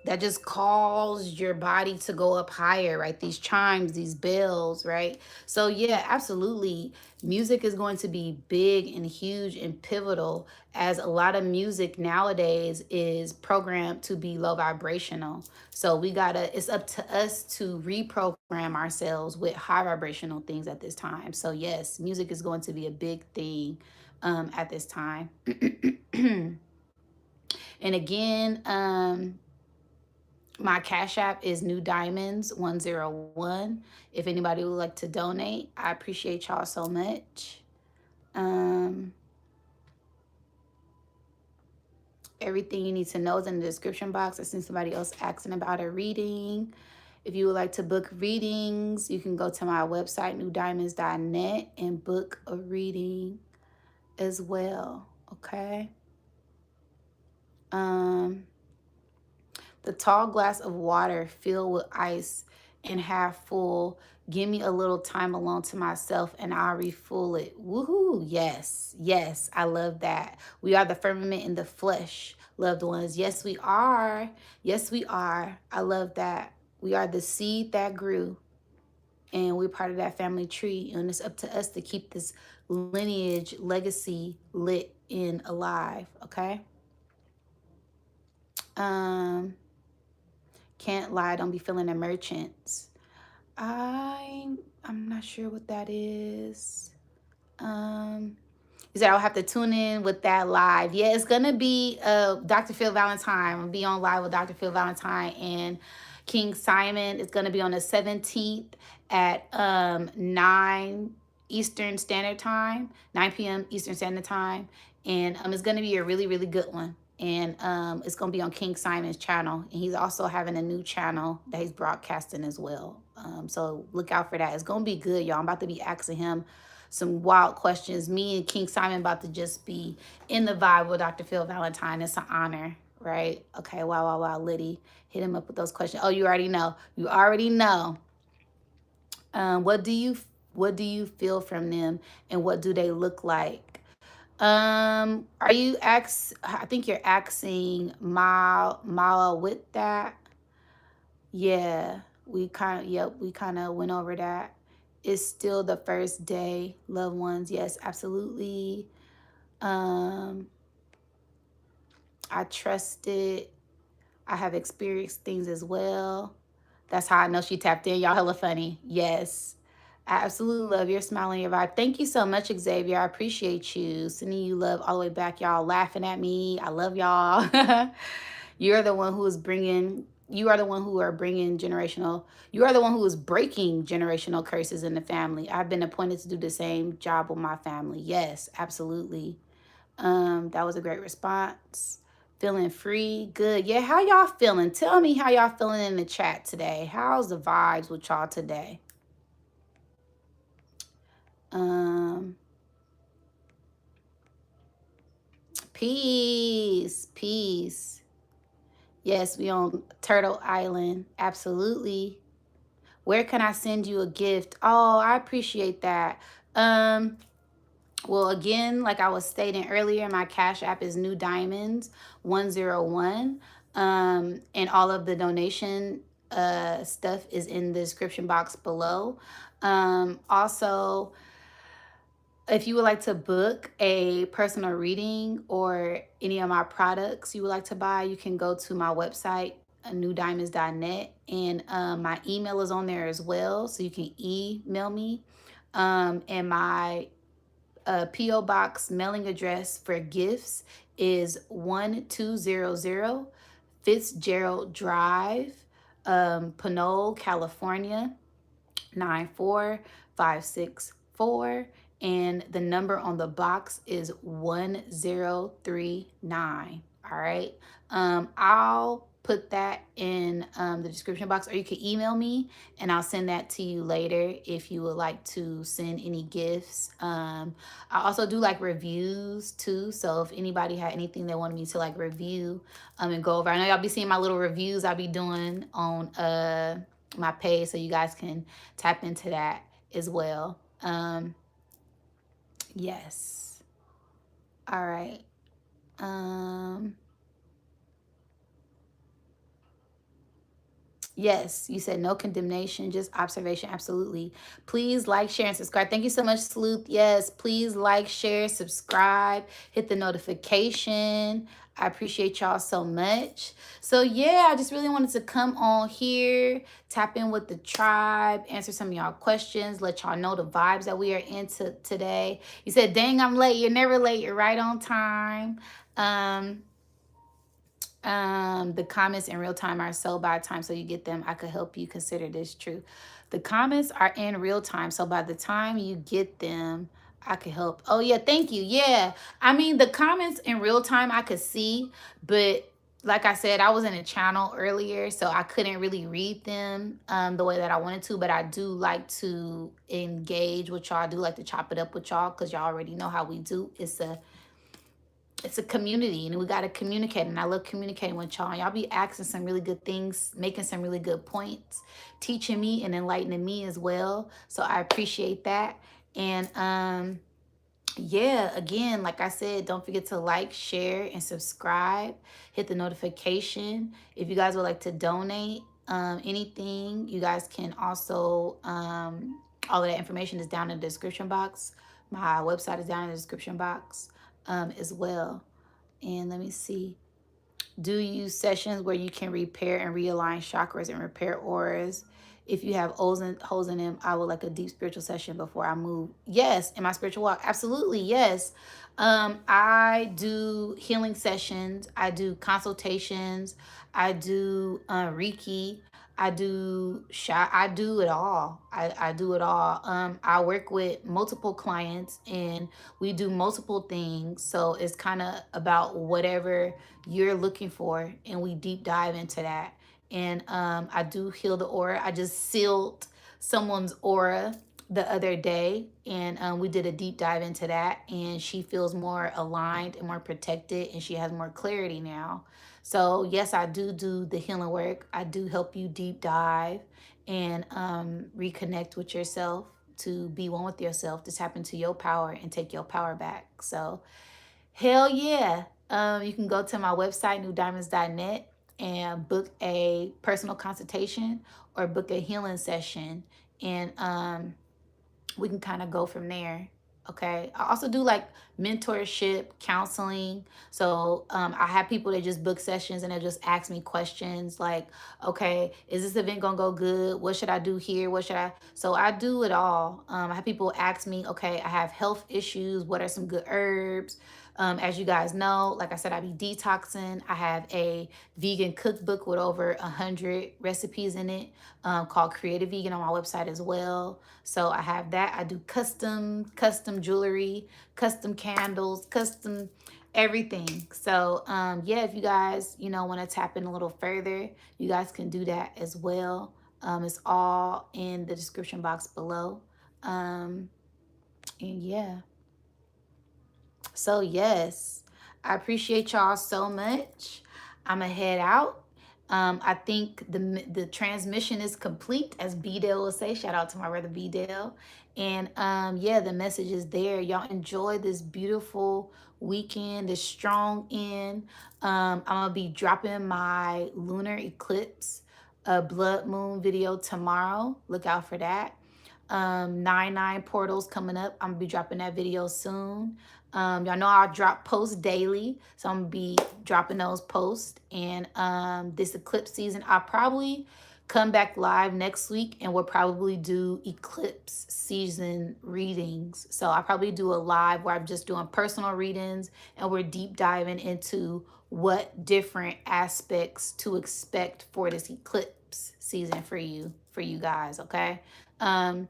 That just calls your body to go up higher, right? These chimes, these bells, right? So yeah, absolutely. Music is going to be big and huge and pivotal, as a lot of music nowadays is programmed to be low vibrational. So it's up to us to reprogram ourselves with high vibrational things at this time. So yes, music is going to be a big thing at this time. And again, my Cash App is Nudiamonds 101. If anybody would like to donate, I appreciate y'all so much. Everything you need to know is in the description box. I seen somebody else asking about a reading. If you would like to book readings, you can go to my website, nudiamonds.net, and book a reading as well. Okay. The tall glass of water filled with ice and half full. Give me a little time alone to myself and I'll refill it. Woohoo. Yes. Yes. I love that. We are the firmament in the flesh, loved ones. Yes, we are. Yes, we are. I love that. We are the seed that grew, and we're part of that family tree. And it's up to us to keep this lineage, legacy lit and alive. Okay. Can't lie, don't be feeling the merchants. I'm not sure what that is. You said I'll have to tune in with that live. Yeah, it's gonna be Dr. Phil Valentine. I'll be on live with Dr. Phil Valentine and King Simon. It's gonna be on the 17th at 9 Eastern Standard Time, 9 p.m. Eastern Standard Time. And it's gonna be a really, really good one. And it's going to be on King Simon's channel. And he's also having a new channel that he's broadcasting as well. So look out for that. It's going to be good, y'all. I'm about to be asking him some wild questions. Me and King Simon about to just be in the vibe with Dr. Phil Valentine. It's an honor, right? Okay, wow, Liddy. Hit him up with those questions. Oh, you already know. You already know. What do you feel from them, and what do they look like? Are you I think you're asking Mala with that. Yeah, we kind of went over that. It's still the first day, loved ones. Yes, absolutely. I trust it. I have experienced things as well. That's how I know she tapped in. Y'all hella funny. Yes. I absolutely love your smile and your vibe. Thank you so much, Xavier. I appreciate you. Sending you love all the way back, y'all. Laughing at me. I love y'all. You're the one who is bringing. You are the one who are bringing generational. You are the one who is breaking generational curses in the family. I've been appointed to do the same job with my family. Yes, absolutely. That was a great response. Feeling free, good. Yeah, how y'all feeling? Tell me how y'all feeling in the chat today. How's the vibes with y'all today? Um, Peace, peace. Yes, we on Turtle Island. Absolutely. Where can I send you a gift? Oh, I appreciate that. Um, well, again, like I was stating earlier, my Cash App is Nudiamonds 101. And all of the donation stuff is in the description box below. Also, if you would like to book a personal reading or any of my products you would like to buy, you can go to my website, newdiamonds.net. And my email is on there as well. So you can email me. And my P.O. Box mailing address for gifts is 1200 Fitzgerald Drive, Pinole, California, 94564, and the number on the box is 1039. All right. I'll put that in the description box, or you can email me and I'll send that to you later if you would like to send any gifts. I also do like reviews too, so if anybody had anything they wanted me to like review and go over, I know y'all be seeing my little reviews I be doing on my page, so you guys can tap into that as well. Yes. All right. Yes, you said no condemnation, just observation. Absolutely. Please like, share, and subscribe. Thank you so much, Sleuth. Yes, please like, share, subscribe, hit the notification. I appreciate y'all so much. So yeah, I just really wanted to come on here, tap in with the tribe, answer some of y'all questions, let y'all know the vibes that we are into today. You said, dang, I'm late. You're never late. You're right on time. The comments in real time are so by time, so you get them. I could help you consider this true. The comments are in real time, so by the time you get them, I could help. Oh yeah, thank you. Yeah, I mean the comments in real time I could see, but like I said, I was in a channel earlier, so I couldn't really read them the way that I wanted to. But I do like to engage with y'all. I do like to chop it up with y'all because y'all already know how we do. It's a community and we got to communicate, and I love communicating with y'all. Y'all be asking some really good things, making some really good points, teaching me and enlightening me as well, so I appreciate that. And yeah, again, like I said, don't forget to like, share, and subscribe. Hit the notification. If you guys would like to donate anything, you guys can also all of that information is down in the description box. My website is down in the description box as well. And let me see. Do use sessions where you can repair and realign chakras and repair auras. If you have holes in them, I would like a deep spiritual session before I move. Yes, in my spiritual walk. Absolutely, yes. I do healing sessions. I do consultations. I do Reiki. I do it all. I do it all. I work with multiple clients and we do multiple things. So it's kind of about whatever you're looking for, and we deep dive into that. And I do heal the aura. I just sealed someone's aura the other day, and we did a deep dive into that, and she feels more aligned and more protected, and she has more clarity now. So yes, I do the healing work. I do help you deep dive and reconnect with yourself, to be one with yourself, to tap into your power and take your power back. So hell yeah. You can go to my website, newdiamonds.net, and book a personal consultation or book a healing session. And we can kind of go from there. Okay. I also do like mentorship, counseling. So I have people that just book sessions and they just ask me questions like, okay, is this event gonna go good? What should I do here? What should I? So I do it all. I have people ask me, okay, I have health issues. What are some good herbs? As you guys know, like I said, I be detoxing. I have a vegan cookbook with over 100 recipes in it, called Creative Vegan, on my website as well. So I have that. I do custom jewelry, custom candles, custom everything. So yeah, if you guys, want to tap in a little further, you guys can do that as well. It's all in the description box below. And yeah. So yes, I appreciate y'all so much. I'ma head out. I think the transmission is complete, as B Dale will say. Shout out to my brother B Dale. And yeah, the message is there. Y'all enjoy this beautiful weekend, this strong end. I'm gonna be dropping my lunar eclipse, blood moon video tomorrow. Look out for that. 9/9 portals coming up. I'm gonna be dropping that video soon. Y'all know I drop posts daily, so I'm gonna be dropping those posts. And this eclipse season, I'll probably come back live next week, and we'll probably do eclipse season readings. So I'll probably do a live where I'm just doing personal readings, and we're deep diving into what different aspects to expect for this eclipse season for you guys. Okay. And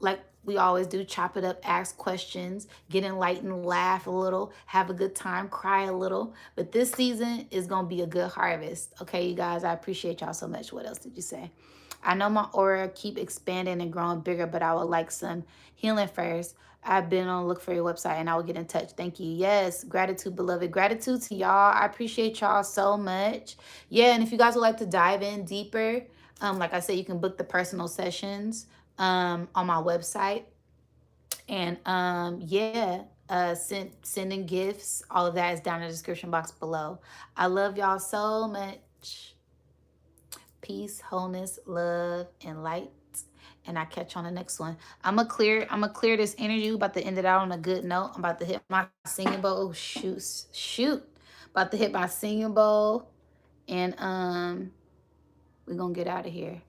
like we always do, chop it up, ask questions, get enlightened, laugh a little, have a good time, cry a little. But this season is going to be a good harvest. Okay, you guys, I appreciate y'all so much. What else did you say? I know my aura keep expanding and growing bigger, but I would like some healing first. I've been on look for your website and I will get in touch. Thank you. Yes, gratitude, beloved. Gratitude to y'all. I appreciate y'all so much. Yeah, and if you guys would like to dive in deeper, like I said, you can book the personal sessions on my website. And yeah, sending gifts, all of that is down in the description box below. I love y'all so much. Peace, wholeness, love, and light. And I catch you on the next one. I'm gonna clear this energy. About to end it out on a good note. I'm about to hit my singing bowl. Oh, shoot. About to hit my singing bowl. And we're gonna get out of here.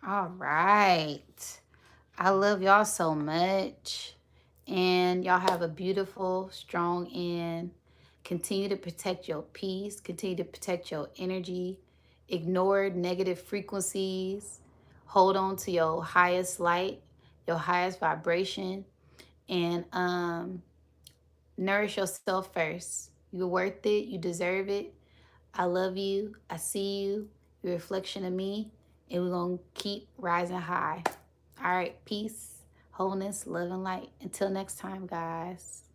All right. I love y'all so much. And y'all have a beautiful, strong end. Continue to protect your peace. Continue to protect your energy. Ignore negative frequencies. Hold on to your highest light, your highest vibration. And nourish yourself first. You're worth it. You deserve it. I love you. I see you. You're a reflection of me. And we're going to keep rising high. All right. Peace, wholeness, love, and light. Until next time, guys.